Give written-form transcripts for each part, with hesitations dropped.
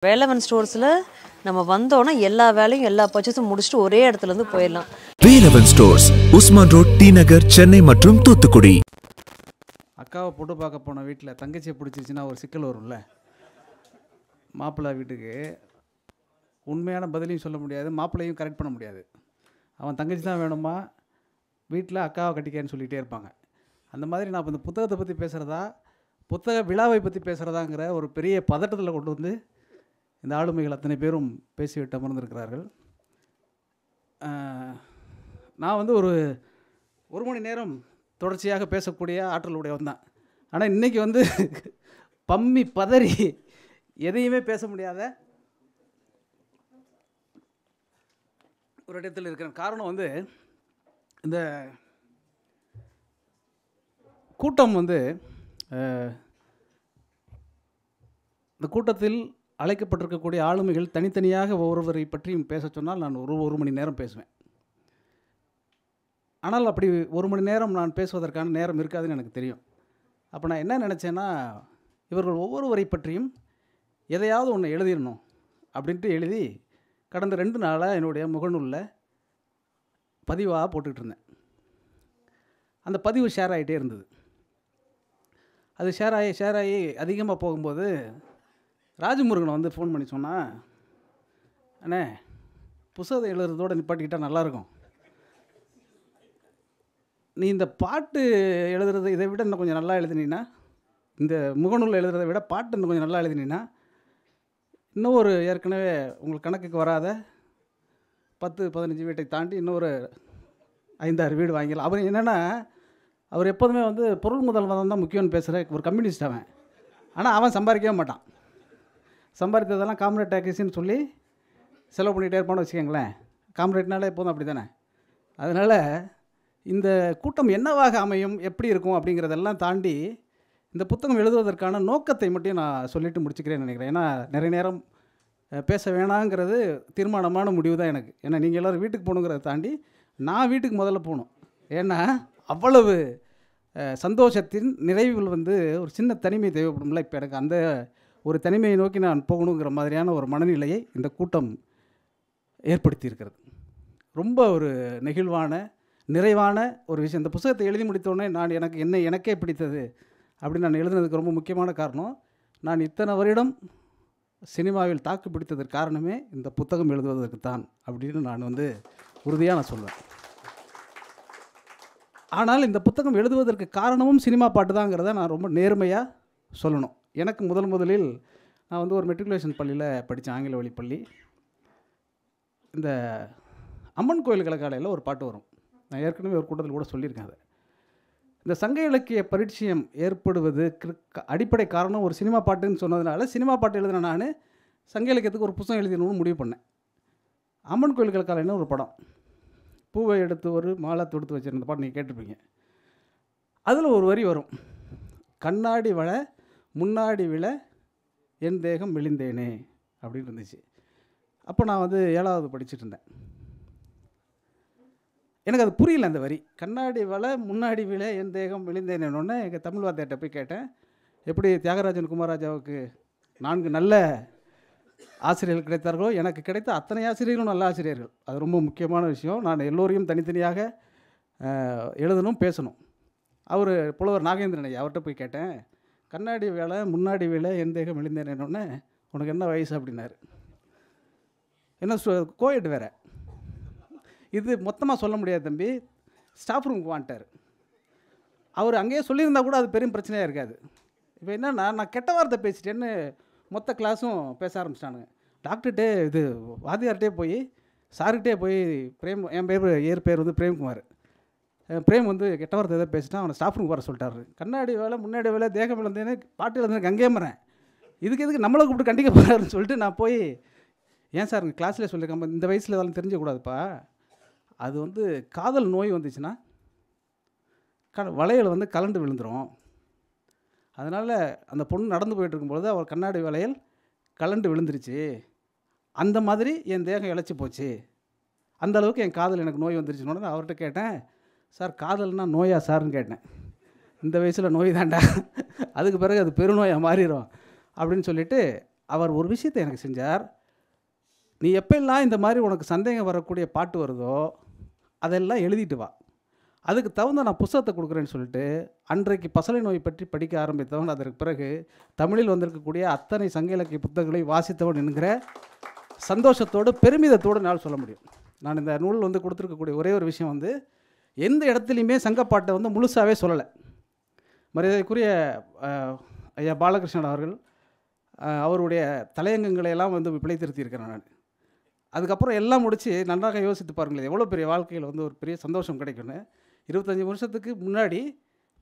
வேலவன் ஸ்டோர்ஸ்ல நம்ம வந்தோம்னா எல்லா வேலையும் எல்லா பர்ச்சேஸும் முடிச்சுட்டு ஒரே இடத்துல இருந்து போயிடலாம். Velavan stores, Usman road, T Nagar, Chennai மற்றும் தூத்துக்குடி. அக்காவை பொண்ணு பார்க்க போன வீட்டில் தங்கச்சியை பிடிச்சிருச்சுன்னா ஒரு சிக்கல் வரும்ல. மாப்பிள்ளை வீட்டுக்கு உண்மையான பதிலையும் சொல்ல முடியாது, மாப்பிள்ளையும் கரெக்ட் பண்ண முடியாது. அவன் தங்கச்சி தான் வேணுமா, வீட்டில் அக்காவை கட்டிக்கன்னு சொல்லிகிட்டே இருப்பாங்க. அந்த மாதிரி நான் இப்போ இந்த புத்தகத்தை பற்றி பேசுகிறதா, புத்தக விழாவை பற்றி பேசுகிறதாங்கிற ஒரு பெரிய பதட்டத்தில் கொண்டு வந்து இந்த ஆளுமைகள் அத்தனை பேரும் பேசிவிட்டு அமர்ந்திருக்கிறார்கள். நான் வந்து ஒரு மணி நேரம் தொடர்ச்சியாக பேசக்கூடிய ஆற்றலுடையவன் தான். ஆனால் இன்றைக்கி வந்து பம்மி பதறி எதையுமே பேச முடியாத ஒரு இடத்தில் இருக்கிற காரணம் வந்து இந்த கூட்டம் வந்து இந்த கூட்டத்தில் அழைக்கப்பட்டிருக்கக்கூடிய ஆளுமைகள் தனித்தனியாக ஒவ்வொருவரை பற்றியும் பேச சொன்னால் நான் ஒரு மணி நேரம் பேசுவேன். ஆனால் அப்படி ஒரு மணி நேரம் நான் பேசுவதற்கான நேரம் இருக்காதுன்னு எனக்கு தெரியும். அப்போ நான் என்ன நினச்சேன்னா, இவர்கள் ஒவ்வொருவரை பற்றியும் எதையாவது ஒன்று எழுதிடணும் அப்படின்ட்டு எழுதி கடந்த 2 நாளாக என்னுடைய முகநூலில் பதிவாக போட்டுக்கிட்டு இருந்தேன். அந்த பதிவு ஷேர் ஆகிட்டே இருந்தது. அது ஷேர் ஆகி அதிகமாக போகும்போது ராஜமுருகனை வந்து ஃபோன் பண்ணி சொன்னால், அண்ணே புத்தகத்தை எழுதுறதோடு நிப்பாட்டிக்கிட்டால் நல்லாயிருக்கும், நீ இந்த பாட்டு எழுதுறது இதை விட இன்னும் கொஞ்சம் நல்லா எழுதினீன்னா, இந்த முகநூலில் எழுதுறதை விட பாட்டு இன்னும் கொஞ்சம் நல்லா எழுதினீன்னா இன்னும் ஒரு ஏற்கனவே உங்களுக்கு கணக்குக்கு வராத 10-15 வீட்டை தாண்டி இன்னொரு 5-6 வீடு வாங்கிடலாம். அவர் என்னென்னா, அவர் எப்போதுமே வந்து பொருள் முதல்வன் தான் முக்கியம்னு பேசுகிற ஒரு கம்யூனிஸ்ட் அவன். ஆனால் அவன் சம்பாதிக்கவே மாட்டான். சம்பாதித்ததெல்லாம் காம்ரேட் டேக்ஸின்னு சொல்லி செலவு பண்ணிகிட்டே இருப்பான்னு வச்சுக்கோங்களேன். காம்ரேட்னாலே எப்போதும் அப்படி தானே. அதனால் இந்த கூட்டம் என்னவாக அமையும், எப்படி இருக்கும் அப்படிங்கிறதெல்லாம் தாண்டி இந்த புத்தகம் எழுதுவதற்கான நோக்கத்தை மட்டும் நான் சொல்லிவிட்டு முடிச்சுக்கிறேன்னு நினைக்கிறேன். ஏன்னா நிறைய நேரம் பேச வேணாங்கிறது தீர்மானமான முடிவு தான் எனக்கு. ஏன்னா நீங்கள் எல்லோரும் வீட்டுக்கு போகணுங்கிறத தாண்டி நான் வீட்டுக்கு முதல்ல போகணும். ஏன்னா அவ்வளவு சந்தோஷத்தின் நிறைவில் வந்து ஒரு சின்ன தனிமை தேவைப்படும்ல. இப்போ எனக்கு அந்த ஒரு தனிமையை நோக்கி நான் போகணுங்கிற மாதிரியான ஒரு மனநிலையை இந்த கூட்டம் ஏற்படுத்தியிருக்கிறது. ரொம்ப ஒரு நெகிழ்வான நிறைவான ஒரு விஷயம். இந்த புத்தகத்தை எழுதி முடித்தோடனே நான் எனக்கே பிடித்தது அப்படின்னு நான் எழுதுனதுக்கு ரொம்ப முக்கியமான காரணம், நான் இத்தனை வருடம் சினிமாவில் தாக்கு பிடித்ததற்கு காரணமே இந்த புத்தகம் எழுதுவதற்கு தான் அப்படின்னு நான் வந்து உறுதியாக நான் சொல்வேன். ஆனால் இந்த புத்தகம் எழுதுவதற்கு காரணமும் சினிமா பாட்டு தாங்கிறத நான் ரொம்ப நேர்மையாக சொல்லணும். எனக்கு முதலில் நான் வந்து ஒரு மெட்ரிகுலேஷன் பள்ளியில் படித்தேன், ஆங்கில வழி பள்ளி. இந்த அம்மன் கோயில் கலக்காலையில் ஒரு பாட்டு வரும். நான் ஏற்கனவே ஒரு கூட்டத்தில் கூட சொல்லியிருக்கேன். அதை இந்த சங்க இலக்கிய பரிச்சயம் ஏற்படுவதுக்கு அடிப்படை காரணம் ஒரு சினிமா பாட்டுன்னு சொன்னதுனால சினிமா பாட்டு எழுதின நான் சங்க இலக்கியத்துக்கு ஒரு புத்தகம் எழுதினு முடிவு பண்ணேன். அம்மன் கோயில் கலக்காலைன்னு ஒரு படம், பூவை எடுத்து ஒரு மாலை தொடுத்து வச்சிருந்த பாட்டு நீங்கள் கேட்டிருப்பீங்க. அதில் ஒரு வரி வரும், கண்ணாடி வள முன்னாடி விழ என் தேகம் மெலிந்தேனே அப்படின்னு இருந்துச்சு. அப்போ நான் வந்து 7வது படிச்சுட்டு இருந்தேன். எனக்கு அது புரியல அந்த வரி. கண்ணாடி வள முன்னாடி விழ என் தேகம் மெலிந்தேனேன்னு எங்கள் தமிழ் வார்த்தையிட்ட போய் கேட்டேன். எப்படி தியாகராஜன் குமாரராஜாவுக்கு 4 நல்ல ஆசிரியர்கள் கிடைத்தார்களோ, எனக்கு கிடைத்த அத்தனை ஆசிரியர்களும் நல்ல ஆசிரியர்கள். அது ரொம்ப முக்கியமான விஷயம். நான் எல்லோரையும் தனித்தனியாக எழுதணும், பேசணும். அவர் புலவர் நாகேந்திரன் ஐயா, அவர்கிட்ட போய் கேட்டேன், கண்ணாடி வேலை முன்னாடி வேலை என் தேகம் எழுந்தேனே, உனக்கு என்ன வயசு அப்படின்னாரு. என்ன கோயட் வேறு, இது மொத்தமாக சொல்ல முடியாது தம்பி, ஸ்டாஃப் ரூமுக்கு வாங்கிட்டார். அவர் அங்கேயே சொல்லியிருந்தால் கூட அது பெரும் பிரச்சனையாக இருக்காது. இப்போ என்னென்னா, நான் கெட்ட வார்த்தை பேசிட்டேன்னு மொத்த கிளாஸும் பேச ஆரம்பிச்சிட்டானுங்க. டாக்டர்கிட்டே இது வாத்தியார்கிட்டே போய் சார்கிட்டே போய் பிரேம், என் பேர் வந்து பிரேம்குமார், பிரேம் வந்து கெட்ட வார்த்தை எதாவது பேசிட்டான், அவனை ஸ்டாஃப் ரூமுக்கு வர சொல்லிட்டாரு. கண்ணாடி வேலை முன்னாடி வேலை தேகம் இழந்தேன்னு பாட்டு எழுந்தேன், அங்கேயே மறேன், எதுக்கு நம்மளை கூப்பிட்டு கண்டிக்க போகிறாருன்னு சொல்லிட்டு நான் போய், ஏன் சார் கிளாஸ்லேயே சொல்லியிருக்கேன், இந்த வயசில் இதெல்லாம் தெரிஞ்சக்கூடாதுப்பா, அது வந்து காதல் நோய் வந்துச்சுன்னா வளையல் வந்து கலண்டு விழுந்துடும், அதனால் அந்த பொண்ணு நடந்து போயிட்டு இருக்கும்பொழுது அவர் கண்ணாடி வளையல் கலண்டு விழுந்துருச்சு, அந்த மாதிரி என் தேகம் இழைச்சி போச்சு, அந்த அளவுக்கு என் காதல் எனக்கு நோய் வந்துருச்சுன்னு அவர்கிட்ட கேட்டேன். சார் காதல்னா நோயா சார்ன்னு கேட்டேன். இந்த வயசில் நோய் தாண்டா, அதுக்கு பிறகு அது பெருநோயாக மாறிடும் அப்படின்னு சொல்லிவிட்டு அவர் ஒரு விஷயத்தை எனக்கு செஞ்சார். நீ எப்பெல்லாம் இந்த மாதிரி உனக்கு சந்தேகம் வரக்கூடிய பாட்டு வருதோ அதெல்லாம் எழுதிட்டு வா, அதுக்கு தகுந்த நான் புத்தகத்தை கொடுக்குறேன்னு சொல்லிட்டு அன்றைக்கு பசலை நோய் பற்றி படிக்க ஆரம்பித்தவன். அதற்கு பிறகு தமிழில் வந்திருக்கக்கூடிய அத்தனை சங்க இலக்கிய புத்தகங்களை வாசித்தவன் என்கிற சந்தோஷத்தோடு பெருமிதத்தோடு நான் சொல்ல முடியும். நான் இந்த நூல் வந்து கொடுத்துருக்கக்கூடிய ஒரே ஒரு விஷயம் வந்து எந்த இடத்துலையுமே சங்கப்பாட்டை வந்து முழுசாகவே சொல்லலை. மரியாதைக்குரிய ஐயா பாலகிருஷ்ணன் அவர்கள் அவருடைய தலையங்கங்களை எல்லாம் வந்து பிழைத்திருத்தியிருக்கிறேன் நான். அதுக்கப்புறம் எல்லாம் முடித்து நன்றாக யோசித்து பாருங்களேன், எவ்வளோ பெரிய வாழ்க்கையில் வந்து ஒரு பெரிய சந்தோஷம் கிடைக்குன்னு. 25 வருஷத்துக்கு முன்னாடி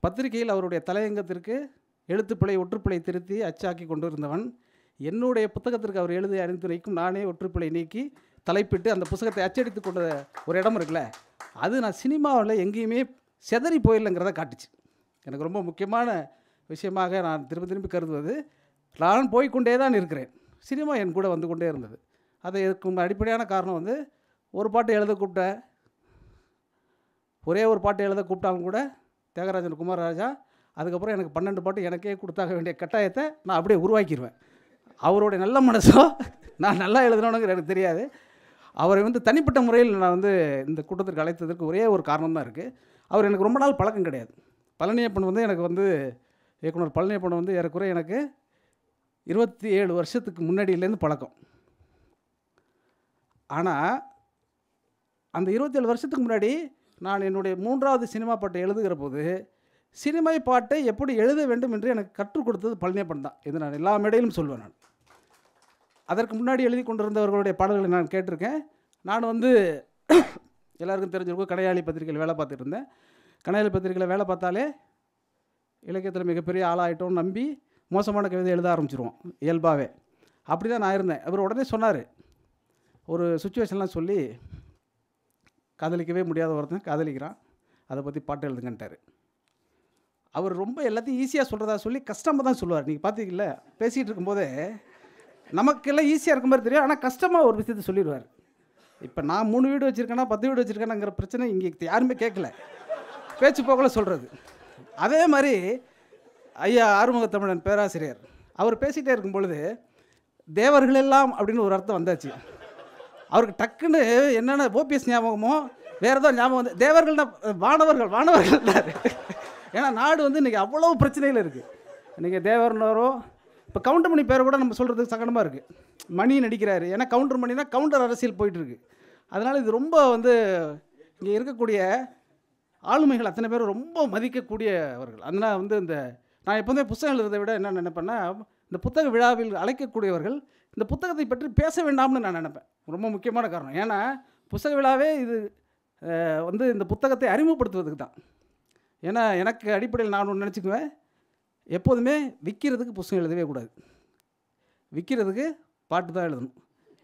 பத்திரிகையில் அவருடைய தலையங்கத்திற்கு எழுத்துப்பிழை ஒற்றுப்பிழை திருத்தி அச்சாக்கி கொண்டு இருந்தவன், என்னுடைய புத்தகத்திற்கு அவர் எழுதி அணிந்துரைக்கும் நானே ஒற்றுப்பிழை நீக்கி தலைப்பிட்டு அந்த புத்தகத்தை அச்சடித்து கொண்ட ஒரு இடம் இருக்குல்ல, அது நான் சினிமாவில் எங்கேயுமே செதறி போயிடலைங்கிறத காட்டுச்சு. எனக்கு ரொம்ப முக்கியமான விஷயமாக நான் திரும்பி கருதுவது, நான் போய்கொண்டே தான் இருக்கிறேன், சினிமா என் கூட வந்து கொண்டே இருந்தது. அதை இருக்கும் அடிப்படையான காரணம் வந்து ஒரு பாட்டு எழுத கூப்பிட்ட, ஒரே ஒரு பாட்டு எழுத கூப்பிட்டாலும் கூட தியாகராஜன் குமாரராஜா, அதுக்கப்புறம் எனக்கு 12 பாட்டு எனக்கே கொடுத்தாக வேண்டிய கட்டாயத்தை நான் அப்படியே உருவாக்கிடுவேன். அவருடைய நல்ல மனசோ நான் நல்லா எழுதணுங்கிற எனக்கு தெரியாது. அவரை வந்து தனிப்பட்ட முறையில் நான் வந்து இந்த கூட்டத்திற்கு அழைத்ததற்கு ஒரே ஒரு காரணம் தான் இருக்குது. அவர் எனக்கு ரொம்ப நாள் பழக்கம் கிடையாது. பழனியப்பன் வந்து எனக்கு வந்து இயக்குனர் பழனியப்பன் வந்து ஏறக்குறைய எனக்கு 27 வருஷத்துக்கு முன்னாடியிலேருந்து பழக்கம். ஆனால் அந்த 27 வருஷத்துக்கு முன்னாடி நான் என்னுடைய 3வது சினிமா பாட்டை எழுதுகிற போது சினிமா பாட்டை எப்படி எழுத வேண்டும் என்று எனக்கு கற்றுக் கொடுத்தது பழனியப்பன் தான். இது நான் எல்லா மேடையிலும் சொல்வேன். நான் அதற்கு முன்னாடி எழுதி கொண்டிருந்தவர்களுடைய பாடல்களை நான் கேட்டிருக்கேன். நான் வந்து எல்லாருக்கும் தெரிஞ்சிருக்கும், கடையாளி பத்திரிகையில் வேலை பார்த்துட்டு இருந்தேன். கடையாளி பத்திரிகையில் வேலை பார்த்தாலே இலக்கியத்தில் மிகப்பெரிய ஆளாயிட்டோம்னு நம்பி மோசமான கவிதை எழுத ஆரம்பிச்சிருவோம் இயல்பாகவே. அப்படி தான் நான் இருந்தேன். அவர் உடனே சொன்னார், ஒரு சுச்சுவேஷன்லாம் சொல்லி, காதலிக்கவே முடியாத ஒருத்தன் காதலிக்கிறான், அதை பற்றி பாட்டு எழுதுங்கன்ட்டார். அவர் ரொம்ப எல்லாத்தையும் ஈஸியாக சொல்கிறதா சொல்லி கஷ்டமாக தான் சொல்லுவார். நீங்கள் பார்த்தீங்கல்ல, பேசிகிட்டு இருக்கும்போதே நமக்கெல்லாம் ஈஸியாக இருக்க மாதிரி தெரியும், ஆனால் கஷ்டமாக ஒரு விஷயத்தை சொல்லிடுவார். இப்போ நான் 3 வீடு வச்சுருக்கேன்னா 10 வீடு வச்சுருக்கேனாங்கிற பிரச்சனை இங்கே யாருமே கேட்கல, பேச்சு போகல சொல்கிறது. அதே மாதிரி ஐயா ஆறுமுகத்தமிழன் பேராசிரியர் அவர் பேசிகிட்டே இருக்கும் பொழுது தேவர்கள் எல்லாம் அப்படின்னு ஒரு அர்த்தம் வந்தாச்சு. அவருக்கு டக்குன்னு என்னென்ன ஓபிஎஸ் ஞாபகமோ வேறு ஏதோ ஞாபகம் வந்து, தேவர்கள்னா வானவர்கள். ஏன்னா நாடு வந்து இன்றைக்கி அவ்வளோ பிரச்சனையில் இருக்குது. இன்றைக்கி தேவர்னரோ இப்போ கவுண்டர் மணி பேரை கூட நம்ம சொல்கிறதுக்கு சங்கடமாக இருக்குது. மணி நடிக்கிறாரு, ஏன்னா கவுண்டர் மணினா கவுண்டர் அரசியல் போயிட்டுருக்கு. அதனால் இது ரொம்ப வந்து இங்கே இருக்கக்கூடிய ஆளுமைகள் அத்தனை பேரும் ரொம்ப மதிக்கக்கூடியவர்கள். அதனால் வந்து இந்த நான் எப்போதுமே புத்தகம் எழுதுறதை விட என்ன நினைப்பேன்னா, இந்த புத்தக விழாவில் அழைக்கக்கூடியவர்கள் இந்த புத்தகத்தை பற்றி பேச வேண்டாம்னு நான் நினைப்பேன். ரொம்ப முக்கியமான காரணம், ஏன்னா புத்தக விழாவே இது வந்து இந்த புத்தகத்தை அறிமுகப்படுத்துவதுக்கு தான். ஏன்னா எனக்கு அடிப்படையில் நான் ஒன்று நினச்சிக்குவேன், எப்போதுமே விற்கிறதுக்கு புத்தகம் எழுதவே கூடாது, விற்கிறதுக்கு பாட்டு தான் எழுதணும்,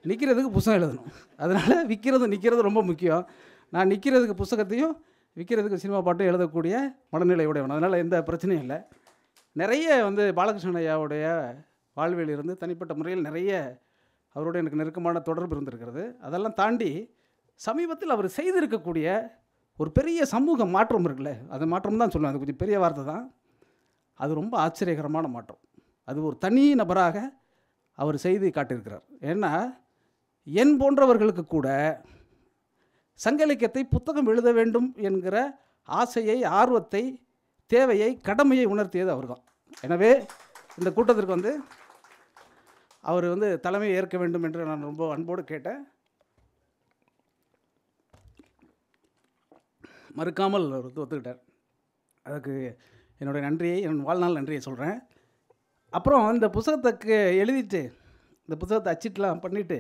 நிற்கிறதுக்கு புத்தகம் எழுதணும். அதனால் நிற்கிறது ரொம்ப முக்கியம். நான் நிற்கிறதுக்கு புத்தகத்தையும் விற்கிறதுக்கு சினிமா பாட்டும் எழுதக்கூடிய மனநிலை உடையவன். அதனால் எந்த பிரச்சனையும் இல்லை. நிறைய வந்து பாலகிருஷ்ணன் ஐயாவுடைய வாழ்வில் இருந்து தனிப்பட்ட முறையில் நிறைய அவரோட எனக்கு நெருக்கமான தொடர்பு இருந்திருக்கிறது. அதெல்லாம் தாண்டி சமீபத்தில் அவர் செய்திருக்கக்கூடிய ஒரு பெரிய சமூக மாற்றம் இருக்குல்ல, அது மாற்றம் தான் சொல்லுவேன், அது கொஞ்சம் பெரிய வார்த்தை தான். அது ரொம்ப ஆச்சரியகரமான மாற்றம். அது ஒரு தனி நபராக அவர் செய்து காட்டியிருக்கிறார். ஏன்னா என் போன்றவர்களுக்கு கூட சங்க இலக்கியத்தை புத்தகம் எழுத வேண்டும் என்கிற ஆசையை, ஆர்வத்தை, தேவையை, கடமையை உணர்த்தியது அவர் தான். எனவே இந்த கூட்டத்திற்கு வந்து அவர் வந்து தலைமையை ஏற்க வேண்டும் என்று நான் ரொம்ப அன்போடு கேட்டேன். மறுக்காமல் அவர் ஒத்துக்கிட்டார். அதுக்கு என்னுடைய நன்றியை, என் வாழ்நாள் நன்றியை சொல்கிறேன். அப்புறம் இந்த புத்தகத்துக்கு எழுதிட்டு இந்த புத்தகத்தை அச்சிட்டுலாம் பண்ணிவிட்டு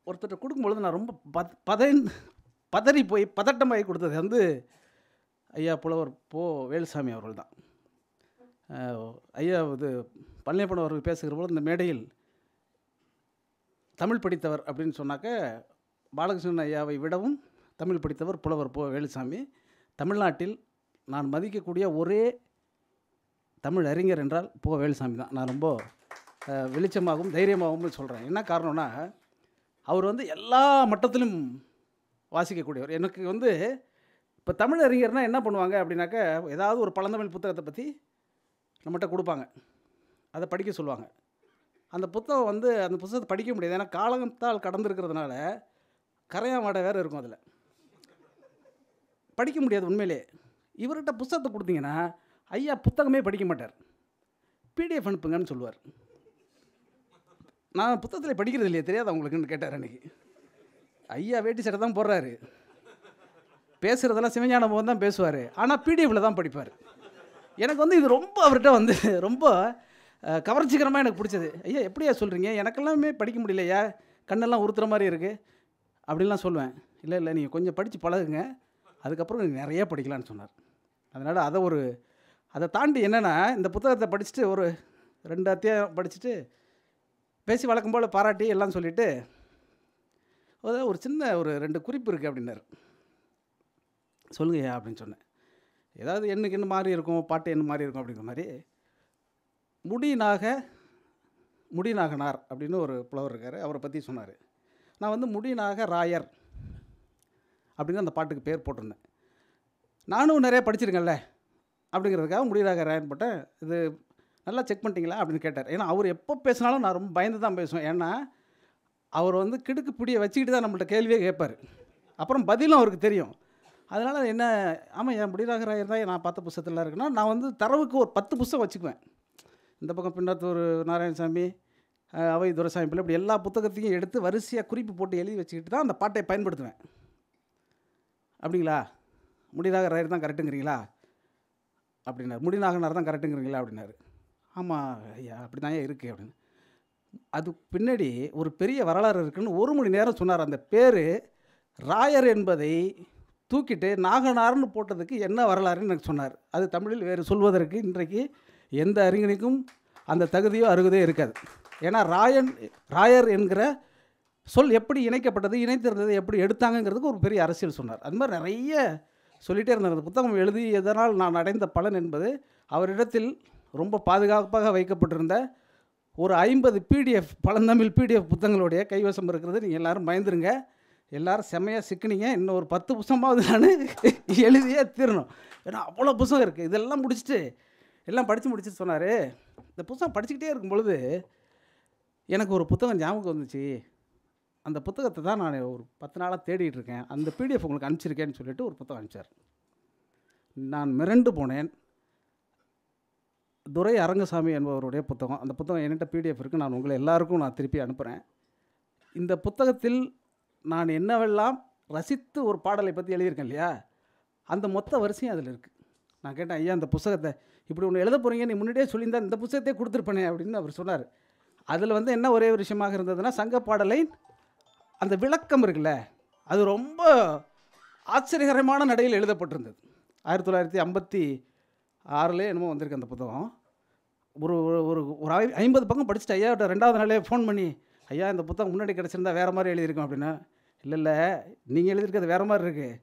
ஒருத்தர் கொடுக்கும்பொழுது நான் ரொம்ப பதறி போய் பதட்டமாகி கொடுத்தது வந்து ஐயா புலவர் வேலுசாமி அவர்கள் தான். ஐயா இது பழனியப்பன் அவர்கள் பேசுகிற பொழுது இந்த மேடையில் தமிழ் படித்தவர் அப்படின்னு சொன்னாக்க பாலகிருஷ்ணன் ஐயாவை விடவும் தமிழ் படித்தவர் புலவர் வேலுசாமி. தமிழ்நாட்டில் நான் மதிக்கக்கூடிய ஒரே தமிழ் அறிஞர் என்றால் வேலுசாமி தான். நான் ரொம்ப வெளிச்சமாகவும் தைரியமாகவும் சொல்கிறேன். என்ன காரணம்னா, அவர் வந்து எல்லா மட்டத்திலும் வாசிக்கக்கூடியவர். எனக்கு வந்து இப்போ தமிழ் அறிஞர்னால் என்ன பண்ணுவாங்க அப்படின்னாக்க, ஏதாவது ஒரு பழந்தமிழ் புத்தகத்தை பற்றி நம்மகிட்ட கொடுப்பாங்க, அதை படிக்க சொல்லுவாங்க. அந்த புத்தகம் வந்து அந்த புத்தகத்தை படிக்க முடியாது. ஏன்னா காலத்தால் கடந்திருக்கிறதுனால கரையான் வாடை வேறு இருக்கும் அதில். படிக்க முடியாது உண்மையிலே. இவர்கிட்ட புத்தகத்தை கொடுத்தீங்கன்னா ஐயா புத்தகமே படிக்க மாட்டார். பிடிஎஃப் அனுப்புங்கன்னு சொல்லுவார். நான் புத்தகத்தில் படிக்கிறது இல்லையே, தெரியாதா உங்களுக்குன்னு கேட்டார் அன்றைக்கி. ஐயா வேட்டி சட்டை தான் போடுறாரு, பேசுகிறதெல்லாம் சிவஞான போது தான் பேசுவார், ஆனால் பிடிஎஃப்பில் தான் படிப்பார். எனக்கு வந்து இது ரொம்ப அவர்கிட்ட வந்து ரொம்ப கவர்ச்சிகரமாக எனக்கு பிடிச்சது. ஐயா எப்படியா சொல்கிறீங்க, எனக்கெல்லாமே படிக்க முடியலையா, கண்ணெல்லாம் உறுத்துற மாதிரி இருக்குது அப்படின்லாம் சொல்லுவேன். இல்லை இல்லை நீங்கள் கொஞ்சம் படித்து பழகுங்க, அதுக்கப்புறம் நீங்கள் நிறையா படிக்கலான்னு சொன்னார். அதனால் அதை தாண்டி என்னென்னா, இந்த புத்தகத்தை படிச்சுட்டு ஒரு 2 அத்தியாயம் படிச்சுட்டு பேசி வழக்கம் போல் பாராட்டி எல்லாம் சொல்லிவிட்டு ஒரு சின்ன ஒரு 2 குறிப்பு இருக்குது அப்படின்னாரு. சொல்லுங்கய்யா அப்படின்னு சொன்னேன். ஏதாவது எண்ணுக்கு என்ன மாதிரி இருக்கும், பாட்டு என்ன மாதிரி இருக்கும் அப்படிங்கிற மாதிரி. முடிநாகனார் அப்படின்னு ஒரு புலவர் இருக்கார், அவரை பற்றி சொன்னார். நான் வந்து முடிநாக ராயர் அப்படின்னு அந்த பாட்டுக்கு பேர் போட்டிருந்தேன். நானும் நிறையா படிச்சிருக்கேன்ல அப்படிங்கிறதுக்காக முடிநாக ராயர் போட்டேன். இது நல்லா செக் பண்ணிட்டீங்களா அப்படின்னு கேட்டார். ஏன்னா அவர் எப்போ பேசினாலும் நான் ரொம்ப பயந்து தான் பேசுவேன். ஏன்னா அவர் வந்து கிடுக்கு பிடியை வச்சுக்கிட்டு தான் நம்மள்ட்ட கேள்வியே கேட்பார், அப்புறம் பதிலும் அவருக்கு தெரியும். அதனால் என்ன, ஆமாம் என் முடிநாக ராயர் தான் நான் பார்த்த புத்தகத்தில் இருக்குன்னா, நான் வந்து தரவுக்கு ஒரு 10 புத்தகம் வச்சுக்குவேன். இந்த பக்கம் பின்னத்தூர் நாராயணசாமி, அவை துரைசாமி பிள்ளை, இப்படி எல்லா புத்தகத்தையும் எடுத்து வரிசையாக குறிப்பு போட்டு எழுதி வச்சுக்கிட்டு தான் அந்த பாட்டை பயன்படுத்துவேன். அப்படிங்களா, முடிநாக ராயர் தான் கரெக்டுங்கிறீங்களா அப்படின்னாரு. முடிநாகனார் தான் கரெக்டுங்கிறீங்களா அப்படின்னாரு. ஆமாம் ஐயா அப்படி தான் இருக்குது அப்படின்னு. அது பின்னாடி ஒரு பெரிய வரலாறு இருக்குன்னு 1 மணி நேரம் சொன்னார். அந்த பேர் ராயர் என்பதை தூக்கிட்டு நாகனார்னு போட்டதுக்கு என்ன வரலாறுன்னு எனக்கு சொன்னார். அது தமிழில் வேறு சொல்வதற்கு இன்றைக்கு எந்த அறிஞனுக்கும் அந்த தகுதியோ அருகதையோ இருக்காது. ஏன்னா ராயர் என்கிற சொல் எப்படி இணைக்கப்பட்டது, இணைத்திருந்தது எப்படி எடுத்தாங்கங்கிறதுக்கு ஒரு பெரிய அரசியல் சொன்னார். அது மாதிரி நிறைய சொல்லிகிட்டே இருந்தார். அந்த புத்தகம் எழுதியதனால் நான் அடைந்த பலன் என்பது, அவரிடத்தில் ரொம்ப பாதுகாப்பாக வைக்கப்பட்டிருந்த ஒரு 50 பிடிஎஃப் பழந்தமிழ் பிடிஎஃப் புத்தகங்களுடைய கைவசம் இருக்கிறது. நீங்கள் எல்லோரும் பயந்துருங்க, எல்லோரும் செம்மையாக சிக்கினீங்க. இன்னும் ஒரு 10 புத்தகமாவது நான் எழுதியே தீரணும். ஏன்னா அவ்வளோ புத்தகம் இருக்குது. இதெல்லாம் முடிச்சுட்டு எல்லாம் படித்து முடிச்சுட்டு சொன்னார், இந்த புத்தகம் படிச்சுக்கிட்டே இருக்கும் பொழுது எனக்கு ஒரு புத்தகம் ஞாபகம் வந்துச்சு. அந்த புத்தகத்தை தான் நான் ஒரு 10 நாளாக தேடிட்டு இருக்கேன், அந்த பிடிஎஃப் உங்களுக்கு அனுப்பிச்சிருக்கேன்னு சொல்லிட்டு ஒரு புத்தகம் அனுப்பிச்சார். நான் மிரண்டு போனேன். துரை அரங்கசாமி என்பவருடைய புத்தகம். அந்த புத்தகம் என்கிட்ட பிடிஎஃப் இருக்குது, நான் உங்களை எல்லாருக்கும் நான் திருப்பி அனுப்புகிறேன். இந்த புத்தகத்தில் நான் என்னவெல்லாம் ரசித்து ஒரு பாடலை பற்றி எழுதியிருக்கேன் இல்லையா, அந்த மொத்த வரிசையும் அதில் இருக்குது. நான் கேட்டேன், ஐயா இந்த புத்தகத்தை இப்படி ஒன்று எழுத போகிறீங்க, நீ முன்னாடியே சொல்லியிருந்தா இந்த புத்தகத்தையே கொடுத்துருப்பேனே அப்படின்னு அவர் சொன்னார். அதில் வந்து என்ன ஒரே ஒரு விஷயமாக இருந்ததுன்னா, சங்க பாடலை அந்த விளக்கம் இருக்குல்ல, அது ரொம்ப ஆச்சரியகரமான நடையில் எழுதப்பட்டிருந்தது. 1956 என்னமோ வந்திருக்கு அந்த புத்தகம். ஒரு ஒரு ஒரு 50 பக்கம் படிச்சுட்டு ஐயாவிட்ட 2வது நாளே ஃபோன் பண்ணி, ஐயா இந்த புத்தகம் முன்னாடி கிடச்சிருந்தா வேறு மாதிரி எழுதியிருக்கோம் அப்படின்னா. இல்லை நீங்கள் எழுதியிருக்கிறது வேறு மாதிரி இருக்குது,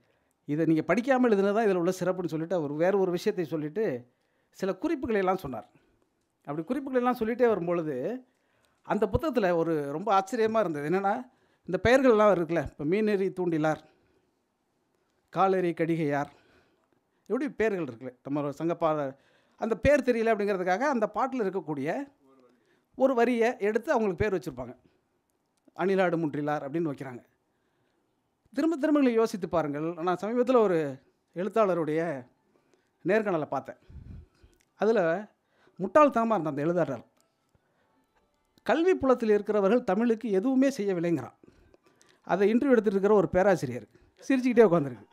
இதை நீங்கள் படிக்காமல் எழுதுனது தான் இதில் உள்ள சிறப்புன்னு சொல்லிவிட்டு அவர் வேறு ஒரு விஷயத்தை சொல்லிவிட்டு சில குறிப்புகளை எல்லாம் சொன்னார். அப்படி குறிப்புகளெல்லாம் சொல்லிகிட்டே வரும்பொழுது அந்த புத்தகத்தில் ஒரு ரொம்ப ஆச்சரியமாக இருந்தது. என்னென்னா, இந்த பெயர்கள்லாம் இருக்குல்ல, இப்போ மீனெறி தூண்டிலார், காலெறி கடிகையார், எப்படி பேர்கள் இருக்குல்ல, நம்ம சங்கப்பாடல் அந்த பேர் தெரியல அப்படிங்கிறதுக்காக அந்த பாட்டில் இருக்கக்கூடிய ஒரு வரியை எடுத்து அவங்களுக்கு பேர் வச்சுருப்பாங்க. அணிலாடு முன்றிலார் அப்படின்னு வைக்கிறாங்க. திரும்ப திரும்ப நீங்கள் யோசித்து பாருங்கள். நான் சமீபத்தில் ஒரு எழுத்தாளருடைய நேர்காணலை பார்த்தேன். அதில் முட்டாள்தனமாக இருந்த அந்த எழுதாளர், கல்வி புலத்தில் இருக்கிறவர்கள் தமிழுக்கு எதுவுமே செய்யவில்லைங்கிறான். அதை இன்டர்வியூ எடுத்துகிட்டு இருக்கிற ஒரு பேராசிரியர் சிரிச்சுக்கிட்டே உட்காந்துருக்கு.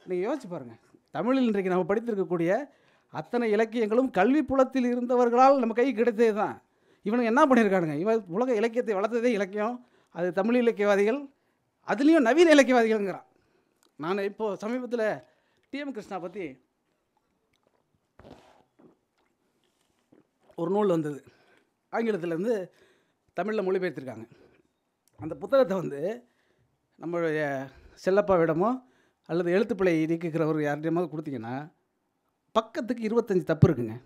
நீங்கள் யோசிச்சு பாருங்கள், தமிழில் இன்றைக்கு நம்ம படித்திருக்கக்கூடிய அத்தனை இலக்கியங்களும் கல்வி புலத்தில் இருந்தவர்களால் நம்ம கைக்கு கிடைத்தது தான். இவனுங்க என்ன பண்ணியிருக்கானுங்க, உலக இலக்கியத்தை வளர்த்ததே இலக்கியம், அது தமிழ் இலக்கியவாதிகள், அதுலேயும் நவீன இலக்கியவாதிகள்ங்கிறான். நான் இப்போது சமீபத்தில் டிஎம் கிருஷ்ணா பற்றி ஒரு நூல் வந்தது, ஆங்கிலத்திலேருந்து தமிழில் மொழிபெயர்த்திருக்காங்க. அந்த புத்தகத்தை வந்து நம்மளுடைய செல்லப்பாவிடமோ அல்லது எழுத்துப்பிழை நீக்குகிறவர் யார்கிட்டயாவது கொடுத்தீங்கன்னா பக்கத்துக்கு 25 தப்பு இருக்குங்க.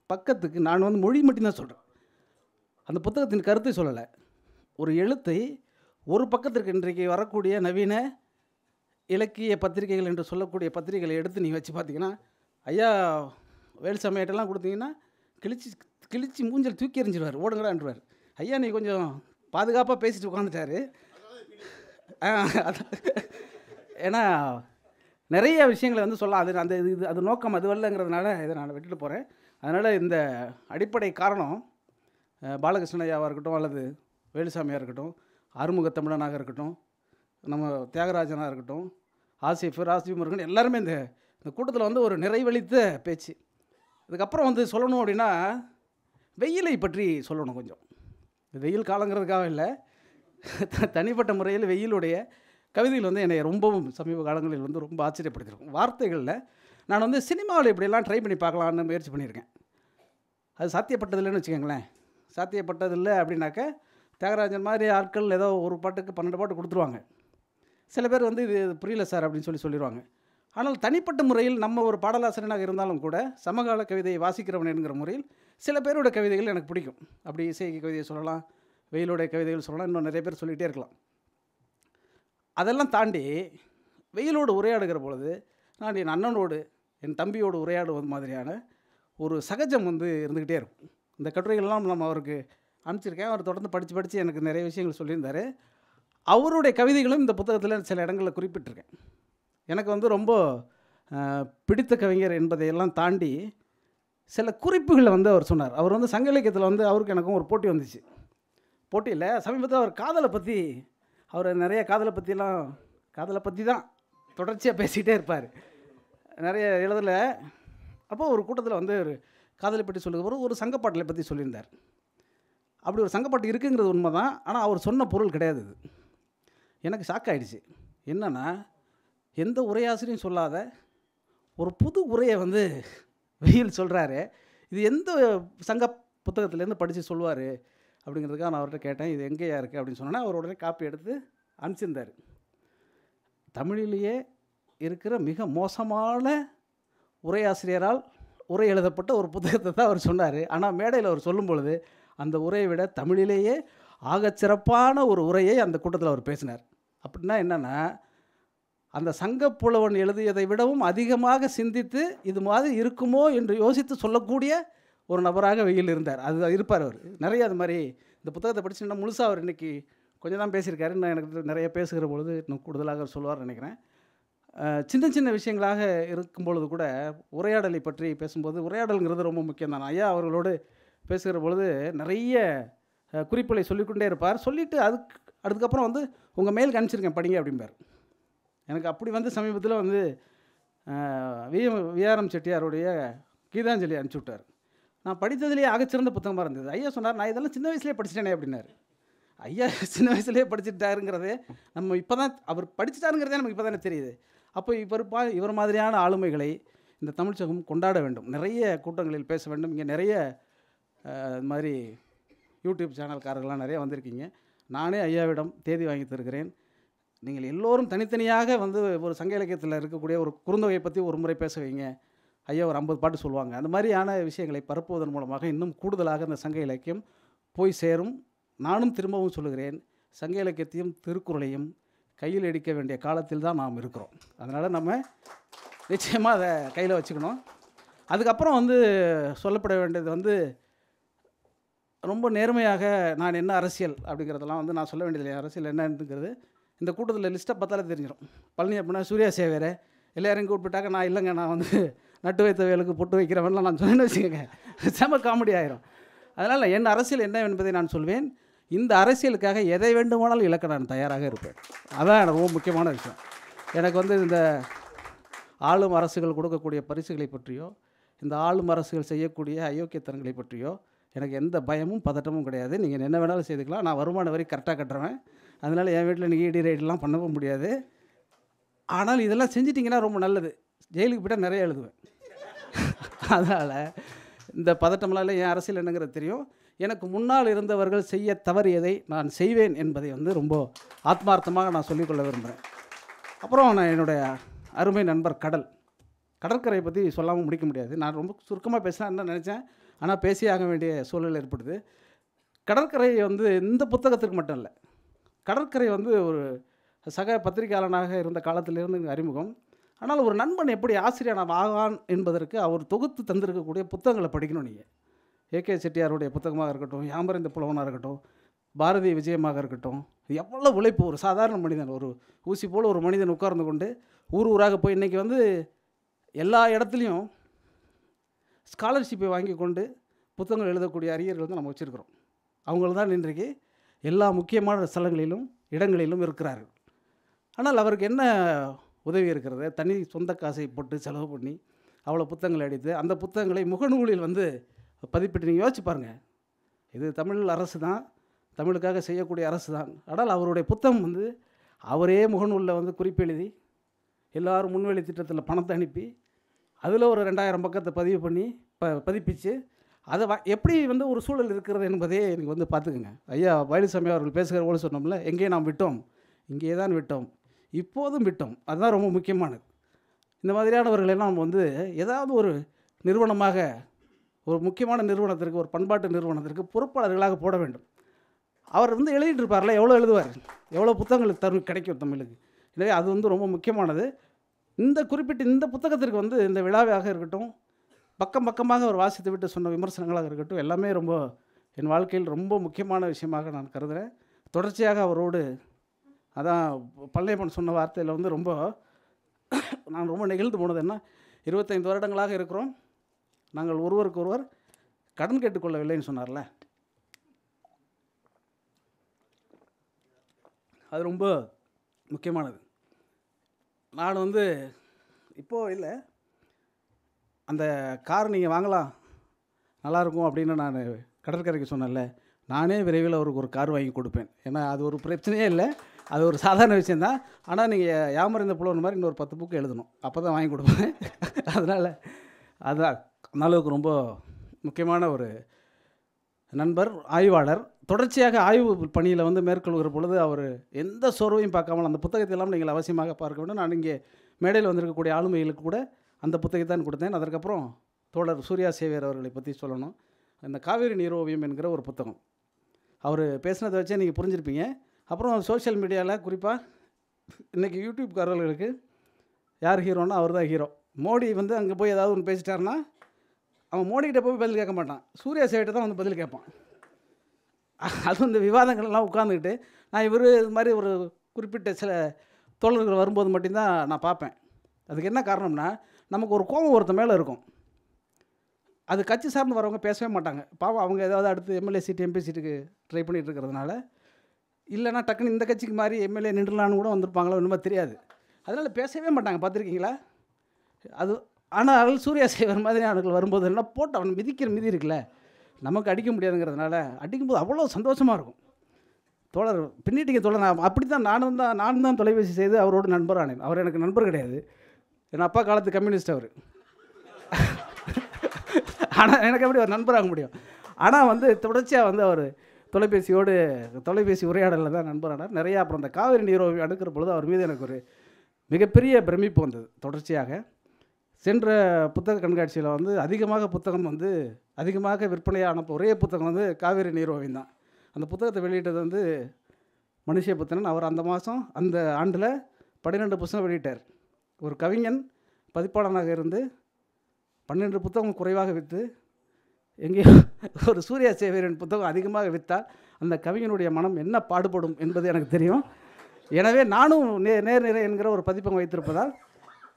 பக்கத்துக்கு நான் வந்து மொழி மட்டும்தான் சொல்கிறேன், அந்த புத்தகத்தின் கருத்தை சொல்லலை. ஒரு எழுத்தை ஒரு பக்கத்திற்கு இன்றைக்கு வரக்கூடிய நவீன இலக்கிய பத்திரிகைகள் என்று சொல்லக்கூடிய பத்திரிகைகளை எடுத்து நீங்கள் வச்சு பார்த்தீங்கன்னா, ஐயா வேலுசாமியிட்டெல்லாம் கொடுத்தீங்கன்னா கிழிச்சு மூஞ்சில் தூக்கி எறிஞ்சிருவார், ஓடுங்கடான்றார். ஐயா நீ கொஞ்சம் பாதுகாப்பாக பேசிட்டு உட்காந்துட்டாரு. ஏன்னா நிறைய விஷயங்களை வந்து சொல்லலாம். அது அந்த இது அது நோக்கம் அது வரலங்கிறதுனால இதை நான் விட்டுட்டு போகிறேன். அதனால் இந்த அடிப்படை காரணம் பாலகிருஷ்ண ஐயாவாக இருக்கட்டும், அல்லது வேலுசாமியாக இருக்கட்டும், ஆறுமுக தமிழனாக இருக்கட்டும், நம்ம தியாகராஜனாக இருக்கட்டும், ஆசிஃப் ராசிமுருகன், எல்லாருமே இந்த கூட்டத்தில் வந்து ஒரு நிறைவளித்த பேச்சு. இதுக்கப்புறம் வந்து சொல்லணும் அப்படின்னா வெயிலை பற்றி சொல்லணும். கொஞ்சம் வெயில் காலங்கிறதுக்காக இல்லை, தனிப்பட்ட முறையில் வெயிலுடைய கவிதைகள் வந்து என்னை ரொம்பவும் சமீப காலங்களில் வந்து ரொம்ப ஆச்சரியப்படுத்திருக்கும். வார்த்தைகளில் நான் வந்து சினிமாவில் இப்படியெல்லாம் ட்ரை பண்ணி பார்க்கலான்னு முயற்சி பண்ணியிருக்கேன். அது சாத்தியப்பட்டதில்லைன்னு வச்சுக்கோங்களேன். சாத்தியப்பட்டதில்லை அப்படின்னாக்க தியாகராஜன் மாதிரி ஆட்கள் ஏதோ ஒரு பாட்டுக்கு 12 பாட்டு கொடுத்துருவாங்க. சில பேர் வந்து இது புரியல சார் அப்படின்னு சொல்லிடுவாங்க. ஆனால் தனிப்பட்ட முறையில் நம்ம ஒரு பாடலாசிரியனாக இருந்தாலும் கூட சமகால கவிதையை வாசிக்கிறவன் என்கிற முறையில் சில பேரோட கவிதைகள் எனக்கு பிடிக்கும். அப்படி இசை கவிதையை சொல்லலாம், வெயிலுடைய கவிதைகள் சொல்லலாம், இன்னும் நிறைய பேர் சொல்லிகிட்டே இருக்கலாம். அதெல்லாம் தாண்டி வெயிலோடு உரையாடுகிற பொழுது நான் என் அண்ணனோடு என் தம்பியோடு உரையாடுவது மாதிரியான ஒரு சகஜம் வந்து இருந்துக்கிட்டே இருக்கும். இந்த கட்டுரைகள்லாம் நம்ம அவருக்கு அனுப்பிச்சிருக்கேன். அவர் தொடர்ந்து படித்து எனக்கு நிறைய விஷயங்கள் சொல்லியிருந்தார். அவருடைய கவிதைகளும் இந்த புத்தகத்தில் சில இடங்களில் குறிப்பிட்டிருக்கேன். எனக்கு வந்து ரொம்ப பிடித்த கவிஞர் என்பதையெல்லாம் தாண்டி சில குறிப்புகளை வந்து அவர் சொன்னார். அவர் வந்து சங்க இலக்கியத்தில் வந்து அவருக்கு எனக்கும் ஒரு போட்டி வந்துச்சு. போட்டியில் சமீபத்தில் அவர் காதலை பற்றி, அவர் நிறைய காதலை பற்றி தான் தொடர்ச்சியாக பேசிகிட்டே இருப்பார், நிறைய எழுதல. அப்போது ஒரு கூட்டத்தில் வந்து ஒரு காதலை பற்றி சொல்லுகிற ஒரு சங்கப்பாட்டலை பற்றி சொல்லியிருந்தார். அப்படி ஒரு சங்கப்பாட்டு இருக்குங்கிறது உண்மை தான். ஆனால் அவர் சொன்ன பொருள் கிடையாது. இது எனக்கு ஷாக் ஆகிடுச்சு. என்னென்னா, எந்த உரையாசிரியும் சொல்லாத ஒரு புது உரையை வந்து வெயில் சொல்கிறாரு. இது எந்த சங்க புத்தகத்துலேருந்து படித்து சொல்லுவார் அப்படிங்கிறதுக்காக நான் அவர்கிட்ட கேட்டேன், இது எங்கேயா இருக்குது அப்படின்னு சொன்னேன்னா அவர் உடனே காப்பி எடுத்து அனுப்பிச்சிருந்தார். தமிழிலேயே இருக்கிற மிக மோசமான உரையாசிரியரால் உரை எழுதப்பட்ட ஒரு புத்தகத்தை தான் அவர் சொன்னார். ஆனால் மேடையில் அவர் சொல்லும் பொழுது அந்த உரையை விட தமிழிலேயே ஆகச்சிறப்பான ஒரு உரையை அந்த கூட்டத்தில் அவர் பேசினார். அப்படின்னா என்னென்னா, அந்த சங்கப்புலவன் எழுதியதை விடவும் அதிகமாக சிந்தித்து இது மாதிரி இருக்குமோ என்று யோசித்து சொல்லக்கூடிய ஒரு நபராக வெயில் இருந்தார். அது இருப்பார் அவர். நிறைய அது மாதிரி இந்த புத்தகத்தை படிச்சுன்னா முழுசாக அவர் இன்றைக்கி கொஞ்சம் தான் பேசியிருக்காரு. இன்னும் எனக்கு நிறைய பேசுகிற பொழுது இன்னும் கூடுதலாக அவர் சொல்லுவார்னு நினைக்கிறேன். சின்ன சின்ன விஷயங்களாக இருக்கும் பொழுது கூட உரையாடலை பற்றி பேசும்போது, உரையாடலுங்கிறது ரொம்ப முக்கியம் தான். ஐயா அவர்களோடு பேசுகிற பொழுது நிறைய குறிப்புகளை சொல்லிக்கொண்டே இருப்பார். சொல்லிவிட்டு அதுக்கப்புறம் வந்து உங்கள் மெயிலுக்கு அனுப்பிச்சிருக்கேன் படிங்க அப்படிம்பார். எனக்கு அப்படி வந்து சமீபத்தில் வந்து விஆர்எம் செட்டியாருடைய கீதாஞ்சலி அனுப்பிச்சி விட்டார். நான் படித்ததுலேயே ஆகச்சிறந்த புத்தகமாக இருந்தது. ஐயா சொன்னார், நான் இதெல்லாம் சின்ன வயசுலேயே படிச்சிட்டேனே அப்படின்னாரு. ஐயா சின்ன வயசுலேயே படிச்சுட்டாருங்கிறது நம்ம இப்போ தான், அவர் படிச்சுட்டாருங்கிறதே நமக்கு இப்போ தானே தெரியுது. அப்போ இவர் மாதிரியான ஆளுமைகளை இந்த தமிழ் சமூகம் கொண்டாட வேண்டும். நிறைய கூட்டங்களில் பேச வேண்டும். இங்கே நிறைய இது மாதிரி யூடியூப் சேனல்காரர்கள்லாம் நிறைய வந்திருக்கீங்க. நானே ஐயாவிடம் தேதி வாங்கி தருகிறேன். நீங்கள் எல்லோரும் தனித்தனியாக வந்து ஒரு சங்க இலக்கியத்தில் இருக்கக்கூடிய ஒரு குறுந்தொகையை பற்றி ஒரு முறை பேச வைங்க. ஐயா ஒரு 50 பாட்டு சொல்லுவாங்க. அந்த மாதிரியான விஷயங்களை பரப்புவதன் மூலமாக இன்னும் கூடுதலாக இந்த சங்க இலக்கியம் போய் சேரும். நானும் திரும்பவும் சொல்லுகிறேன், சங்க இலக்கியத்தையும் திருக்குறளையும் கையில் எடுக்க வேண்டிய காலத்தில் தான் நாம் இருக்கிறோம். அதனால் நம்ம நிச்சயமாக அதை கையில் வச்சுக்கணும். அதுக்கப்புறம் வந்து சொல்லப்பட வேண்டியது வந்து ரொம்ப நேர்மையாக நான் என்ன அரசியல் அப்படிங்கிறதெல்லாம் வந்து நான் சொல்ல வேண்டியதில்லை. அரசியல் என்னங்கிறது இந்த கூட்டத்தில் லிஸ்ட்டை பார்த்தாலே தெரிஞ்சிடும். பழனி அப்படின்னா சூர்யா சேவரே எல்லாரையும் கூப்பிட்டாக்க நான் இல்லைங்க, நான் வந்து நட்டு வைத்த வேலுக்கு பொட்டு வைக்கிறவன்லாம் நான் சொன்னேன்னு வச்சுக்கோங்க, செம காமெடி ஆயிரும். அதனால் என் அரசியல் என்ன என்பதை நான் சொல்வேன். இந்த அரசியலுக்காக எதை வேண்டுமானாலும் இழக்க நான் தயாராக இருப்பேன். அதான் எனக்கு ரொம்ப முக்கியமான விஷயம். எனக்கு வந்து இந்த ஆளும் அரசுகள் கொடுக்கக்கூடிய பரிசுகளை பற்றியோ, இந்த ஆளும் அரசுகள் செய்யக்கூடிய அயோக்கியத்தனங்களை பற்றியோ எனக்கு எந்த பயமும் பதட்டமும் கிடையாது. நீங்கள் என்ன வேணாலும் செய்துக்கலாம். நான் வருமான வரி கரெக்டாக கட்டுறேன். அதனால் என் வீட்டில் நீங்கள் இடி ரைடெலாம் பண்ணவும் முடியாது. ஆனால் இதெல்லாம் செஞ்சிட்டிங்கன்னா ரொம்ப நல்லது. ஜெயிலுக்கு போய்ட்டால் நிறைய எழுதுவேன். அதனால் இந்த பதட்டமெல்லாம் இல்லை. என் அரசியல் என்னங்கிறது தெரியும். எனக்கு முன்னால் இருந்தவர்கள் செய்ய தவறியதை நான் செய்வேன் என்பதை வந்து ரொம்ப ஆத்மார்த்தமாக நான் சொல்லிக்கொள்ள விரும்புகிறேன். அப்புறம் நான் என்னுடைய அருமை நண்பர் கடற்கரையை பற்றி சொல்லாமல் முடிக்க முடியாது. நான் ரொம்ப சுருக்கமாக பேசலான்னு நினச்சேன், ஆனால் பேசியே ஆக வேண்டிய சூழல் ஏற்படுது. கடற்கரை வந்து இந்த புத்தகத்துக்கு மட்டும் இல்லை, கடற்கரை வந்து ஒரு சக பத்திரிகையாளனாக இருந்த காலத்திலிருந்து அறிமுகம். ஆனால் ஒரு நண்பன் எப்படி ஆசிரியர் ஆகான் என்பதற்கு அவர் தொகுத்து தந்திருக்கக்கூடிய புத்தகங்களை படிக்கணும். நீங்கள் ஏகே செட்டியாருடைய புத்தகமாக இருக்கட்டும், யாமறிந்த புலவனாக இருக்கட்டும், பாரதி விஜயமாக இருக்கட்டும், எவ்வளோ உழைப்பு ஒரு சாதாரண மனிதன், ஒரு ஊசி போல் ஒரு மனிதன் உட்கார்ந்து கொண்டு ஊர் ஊராக போய் இன்றைக்கி வந்து எல்லா இடத்துலையும் ஸ்காலர்ஷிப்பை வாங்கி கொண்டு புத்தகங்கள் எழுதக்கூடிய அறிஞர்கள் தான் நம்ம வச்சுருக்கிறோம். அவங்கள தான் இன்றைக்கு எல்லா முக்கியமான ஸ்தலங்களிலும் இடங்களிலும் இருக்கிறார்கள். ஆனால் அவருக்கு என்ன உதவி இருக்கிறது? தனி சொந்த காசை போட்டு செலவு பண்ணி அவ்வளோ புத்தகங்களை அடித்து அந்த புத்தகங்களை முகநூலில் வந்து பதிப்பிட்டு நீங்கள் யோசிச்சு பாருங்கள். இது தமிழ் அரசு தான், தமிழுக்காக செய்யக்கூடிய அரசு தான். ஆனால் அவருடைய புத்தகம் வந்து அவரே முகநூலில் வந்து குறிப்பெழுதி எல்லோரும் முன்வெளி திட்டத்தில் பணத்தை அனுப்பி அதில் ஒரு 2000 பக்கத்தை பதிவு பண்ணி பதிப்பிச்சு அதை எப்படி வந்து ஒரு சூழல் இருக்கிறது என்பதே எனக்கு வந்து பார்த்துக்குங்க. ஐயா பழனிசாமி அவர்கள் பேசுகிற போல சொன்னோம்ல, எங்கே நாம் விட்டோம், இங்கே தான் விட்டோம், இப்போதும் விட்டோம். அதுதான் ரொம்ப முக்கியமானது. இந்த மாதிரியானவர்களெல்லாம் நம்ம வந்து ஏதாவது ஒரு நிறுவனமாக, ஒரு முக்கியமான நிறுவனத்திற்கு, ஒரு பண்பாட்டு நிறுவனத்திற்கு பொறுப்பாளர்களாக போட வேண்டும். அவர் வந்து எழுதிட்டு இருப்பார்ல, எவ்வளோ எழுதுவார், எவ்வளோ புத்தகங்களுக்கு கிடைக்கும் தமிழுக்கு. எனவே அது வந்து ரொம்ப முக்கியமானது. இந்த குறிப்பிட்ட இந்த புத்தகத்திற்கு வந்து இந்த விழாவாக இருக்கட்டும், பக்கம் பக்கமாக அவர் வாசித்து விட்டு சொன்ன விமர்சனங்களாக இருக்கட்டும், எல்லாமே ரொம்ப என் வாழ்க்கையில் ரொம்ப முக்கியமான விஷயமாக நான் கருதுகிறேன். தொடர்ச்சியாக அவரோடு அதான் பழனியப்பன் சொன்ன வார்த்தையில் வந்து ரொம்ப நான் ரொம்ப நெகிழ்ந்து போனது என்ன, 25 வருடங்களாக இருக்கிறோம், நாங்கள் ஒருவருக்கு ஒருவர் கடன் கேட்டுக்கொள்ளவில்லைன்னு சொன்னார்ல, அது ரொம்ப முக்கியமானது. நான் வந்து இப்போது இல்லை, அந்த கார் நீங்கள் வாங்கலாம் நல்லாயிருக்கும் அப்படின்னு நான் கடற்கரைக்கு சொன்னேன்ல, நானே விரைவில் அவருக்கு ஒரு கார் வாங்கி கொடுப்பேன். ஏன்னா அது ஒரு பிரச்சனையே இல்லை, அது ஒரு சாதாரண விஷயந்தான். ஆனால் நீங்கள் யாமறிந்த புலவன் மாதிரி இன்னொரு 10 புக்கு எழுதணும், அப்போ தான் வாங்கி கொடுப்பேன். அதனால் அதுதான் அந்த அளவுக்கு ரொம்ப முக்கியமான ஒரு நண்பர், ஆய்வாளர். தொடர்ச்சியாக ஆய்வு பணியில் வந்து மேற்கொள்கிற பொழுது அவர் எந்த சோர்வையும் பார்க்காமல் அந்த புத்தகத்தை எல்லாம் நீங்கள் அவசியமாக பார்க்க வேண்டும். நான் இங்கே மேடையில் வந்திருக்கக்கூடிய ஆளுமைகளுக்கு கூட அந்த புத்தகத்தை தான் கொடுத்தேன். அதற்கப்புறம் தோழர் சூர்யா சேவியர் அவர்களை பற்றி சொல்லணும். அந்த காவேரி நீரோவியம் என்கிற ஒரு புத்தகம், அவர் பேசுனதை வச்சே நீங்கள் புரிஞ்சிருப்பீங்க. அப்புறம் சோஷியல் மீடியாவில் குறிப்பாக இன்றைக்கி யூடியூப்காரர்களுக்கு யார் ஹீரோன்னா அவர் தான் ஹீரோ. மோடி வந்து அங்கே போய் ஏதாவது ஒன்று பேசிட்டாருன்னா அவன் மோடிக்கிட்ட போய் பதில் கேட்க மாட்டான், சூர்யா சேவிட்ட தான் வந்து பதில் கேட்பான். அது வந்து விவாதங்கள்லாம் உட்காந்துக்கிட்டு நான் இவர் இது மாதிரி ஒரு குறிப்பிட்ட சில தோழர்கள் வரும்போது மட்டும்தான் நான் பார்ப்பேன். அதுக்கு என்ன காரணம்னா, நமக்கு ஒரு கோபம் ஒருத்த மேலே இருக்கும், அது கட்சி சார்ந்து வரவங்க பேசவே மாட்டாங்க. பாவம் அவங்க ஏதாவது அடுத்து எம்எல்ஏ சீட்டு எம்பி சீட்டுக்கு ட்ரை பண்ணிகிட்டு இருக்கிறதுனால, இல்லைனா டக்குன்னு இந்த கட்சிக்கு மாதிரி எம்எல்ஏ நின்றுலான்னு கூட வந்திருப்பாங்களோ ஒன்றுமே தெரியாது, அதனால் பேசவே மாட்டாங்க. பார்த்துருக்கீங்களா? அது ஆனால் சூர்யா சேவர் மாதிரி அவர்கள் வரும்போது என்ன போட்டு அவன் மிதிக்கிற மிதி இருக்குல்ல, நமக்கு அடிக்க முடியாதுங்கிறதுனால அடிக்கும்போது அவ்வளோ சந்தோஷமாக இருக்கும். தோழர் பின்னிட்டிங்க தோழர், நான் அப்படி தான் நானும் தான் தொலைபேசி செய்து அவரோடு நண்பரானேன். அவர் எனக்கு நண்பர் கிடையாது, என் அப்பா காலத்து கம்யூனிஸ்ட் அவர். ஆனால் எனக்கு எப்படி ஒரு நண்பராக முடியும்? ஆனால் வந்து தொடர்ச்சியாக வந்து அவர் தொலைபேசி உரையாடலில் தான் நண்பரானார் நிறையா. அப்புறம் அந்த காவிரி நீரோவி அடுக்கிற பொழுது அவர் மீது எனக்கு ஒரு மிகப்பெரிய பிரமிப்பு வந்தது. தொடர்ச்சியாக சென்ற புத்தக கண்காட்சியில் வந்து அதிகமாக விற்பனையான ஒரே புத்தகம் வந்து காவிரி நீரோவியம் தான். அந்த புத்தகத்தை வெளியிட்டது வந்து மனுஷபுத்திரன். அவர் அந்த ஆண்டில் 12 புத்தகம் வெளியிட்டார். ஒரு கவிஞன் பதிப்பாளனாக இருந்து 12 புத்தகம் குறைவாக விற்று எங்கேயோ ஒரு சூர்யா சேவியரின் புத்தகம் அதிகமாக விற்றால் அந்த கவிஞனுடைய மனம் என்ன பாடுபடும் என்பது எனக்கு தெரியும். எனவே நானும் நேர்நிறை என்கிற ஒரு பதிப்பகம் வைத்திருப்பதால்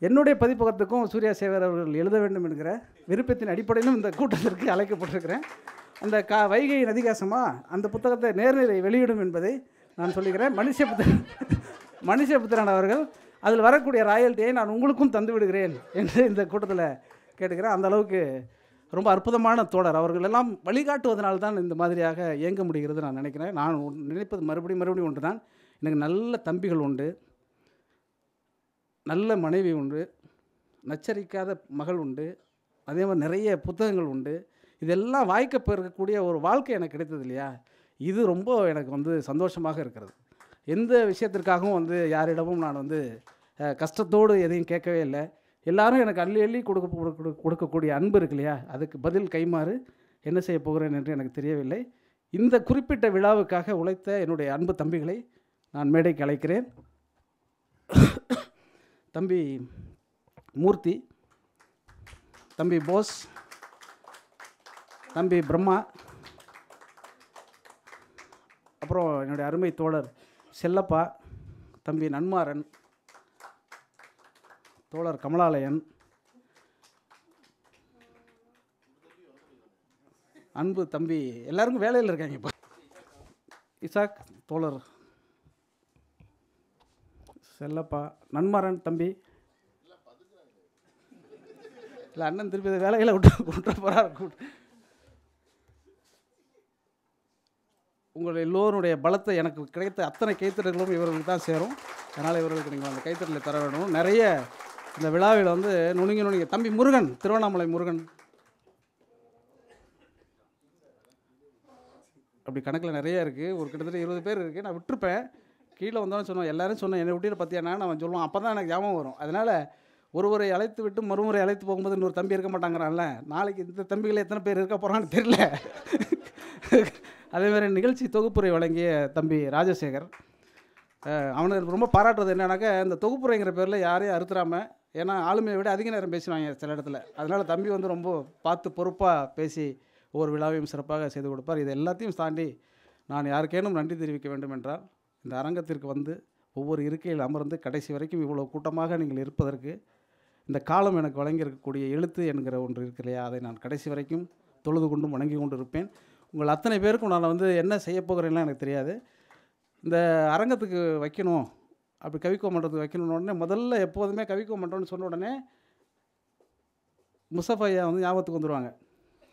என்னுடைய பதிப்பகத்துக்கும் சூர்யா சேவியர் அவர்கள் எழுத வேண்டும் என்கிற விருப்பத்தின் அடிப்படையிலும் இந்த கூட்டத்திற்கு அழைக்கப்பட்டிருக்கிறேன். அந்த வைகை நதிகாசமாக அந்த புத்தகத்தை நேர்நிறை வெளியிடும் என்பதை நான் சொல்லுகிறேன். மனுஷபுத்திரன் அவர்கள் அதில் வரக்கூடிய ராயல்ட்டியை நான் உங்களுக்கும் தந்து விடுகிறேன் என்று இந்த கூட்டத்தில் கேட்டுக்கிறேன். அந்த அளவுக்கு ரொம்ப அற்புதமான தோழர். அவர்கள் எல்லாம் வழிகாட்டுவதனால்தான் இந்த மாதிரியாக இயங்க முடிகிறது நான் நினைக்கிறேன். நான் நினைப்பது மறுபடியும் ஒன்று தான், எனக்கு நல்ல தம்பிகள் உண்டு, நல்ல மனைவி உண்டு, நச்சரிக்காத மகள் உண்டு, அதே மாதிரி நிறைய புத்தகங்கள் உண்டு. இதெல்லாம் வாய்க்க பெறக்கூடிய ஒரு வாழ்க்கை எனக்கு கிடைத்தது இல்லையா, இது ரொம்ப எனக்கு வந்து சந்தோஷமாக இருக்கிறது. எந்த விஷயத்திற்காகவும் வந்து யாரிடமும் நான் வந்து கஷ்டத்தோடு எதையும் கேட்கவே இல்லை. எல்லாரும் எனக்கு அள்ளி அள்ளி கொடுக்கக்கூடிய அன்பு இருக்கு இல்லையா, அதுக்கு பதில் கைமாறு என்ன செய்ய போகிறேன் என்று எனக்கு தெரியவில்லை. இந்த குறிப்பிட்ட விழாவுக்காக உழைத்த என்னுடைய அன்பு தம்பிகளை நான் மேடைக்கு அழைக்கிறேன். தம்பி மூர்த்தி, தம்பி போஸ், தம்பி பிரம்மா, அப்புறம் என்னுடைய அருமை தோழர் செல்லப்பா, தம்பி நன்மாறன், தோழர் கமலாலயன், அன்பு தம்பி, எல்லாருக்கும் வேலையில் இருக்காங்க இப்போ. இசாக், தோழர் செல்லப்பா, நன்மாறன் தம்பி, இல்லை அண்ணன் திருப்பி வேலைகளை விட்டு போகிறார். உங்கள் எல்லோருடைய பலத்தை எனக்கு கிடைத்த அத்தனை கைத்தறல்களும் இவர்களுக்கு தான் சேரும். அதனால் இவர்களுக்கு நீங்கள் அந்த கைத்தறலை தர வேணும். நிறைய இந்த விழாவில் வந்து நுணுங்கி தம்பி முருகன், திருவண்ணாமலை முருகன், அப்படி கணக்கில் நிறைய இருக்குது. ஒரு கிட்டத்தட்ட 20 பேர் இருக்குது. நான் விட்டுருப்பேன். கீழே வந்தோன்னு சொன்னோம், எல்லோரும் சொன்னேன் என்னை விட்டு பற்றியானா நான் சொல்லுவோம். அப்போ தான் எனக்கு ஞாபகம் வரும். அதனால் ஒருவரை அழைத்து விட்டு மறுமுறை அழைத்து போகும்போது இன்னொரு தம்பி இருக்க மாட்டாங்கிறான்ல. நாளைக்கு இந்த தம்பிகள் எத்தனை பேர் இருக்க போகிறான்னு தெரியல. அதேமாதிரி நிகழ்ச்சி தொகுப்புரை வழங்கிய தம்பி ராஜசேகர், அவனுக்கு ரொம்ப பாராட்டுறது என்னன்னாக்கா, இந்த தொகுப்புரைங்கிற பேரில் யாரையும் அறுத்துறாமல், ஏன்னா ஆளுமையை விட அதிக நேரம் பேசுவாங்க சில இடத்துல. அதனால் தம்பி வந்து ரொம்ப பார்த்து பொறுப்பாக பேசி ஒவ்வொரு விழாவையும் சிறப்பாக செய்து கொடுப்பார். இது எல்லாத்தையும் தாண்டி நான் யாருக்கேனும் நன்றி தெரிவிக்க வேண்டும் என்றால், இந்த அரங்கத்திற்கு வந்து ஒவ்வொரு இருக்கையில் அமர்ந்து கடைசி வரைக்கும் இவ்வளோ கூட்டமாக நீங்கள் இருப்பதற்கு இந்த காலம் எனக்கு வழங்கியிருக்கக்கூடிய எழுத்து என்கிற ஒன்று இருக்கு இல்லையா, அதை நான் கடைசி வரைக்கும் தொழுது கொண்டும் வணங்கி கொண்டு இருப்பேன். உங்கள் அத்தனை பேருக்கும் நான் வந்து என்ன செய்ய போகிறேன்லாம் எனக்கு தெரியாது. இந்த அரங்கத்துக்கு வைக்கணும், அப்படி கவிக்கோ மன்றத்துக்கு வைக்கணும்னு உடனே முதல்ல எப்போதுமே கவிக்கோ மன்றம்னு சொன்ன உடனே முஸ்தஃபையா வந்து ஞாபகத்துக்கு வந்துடுவாங்க.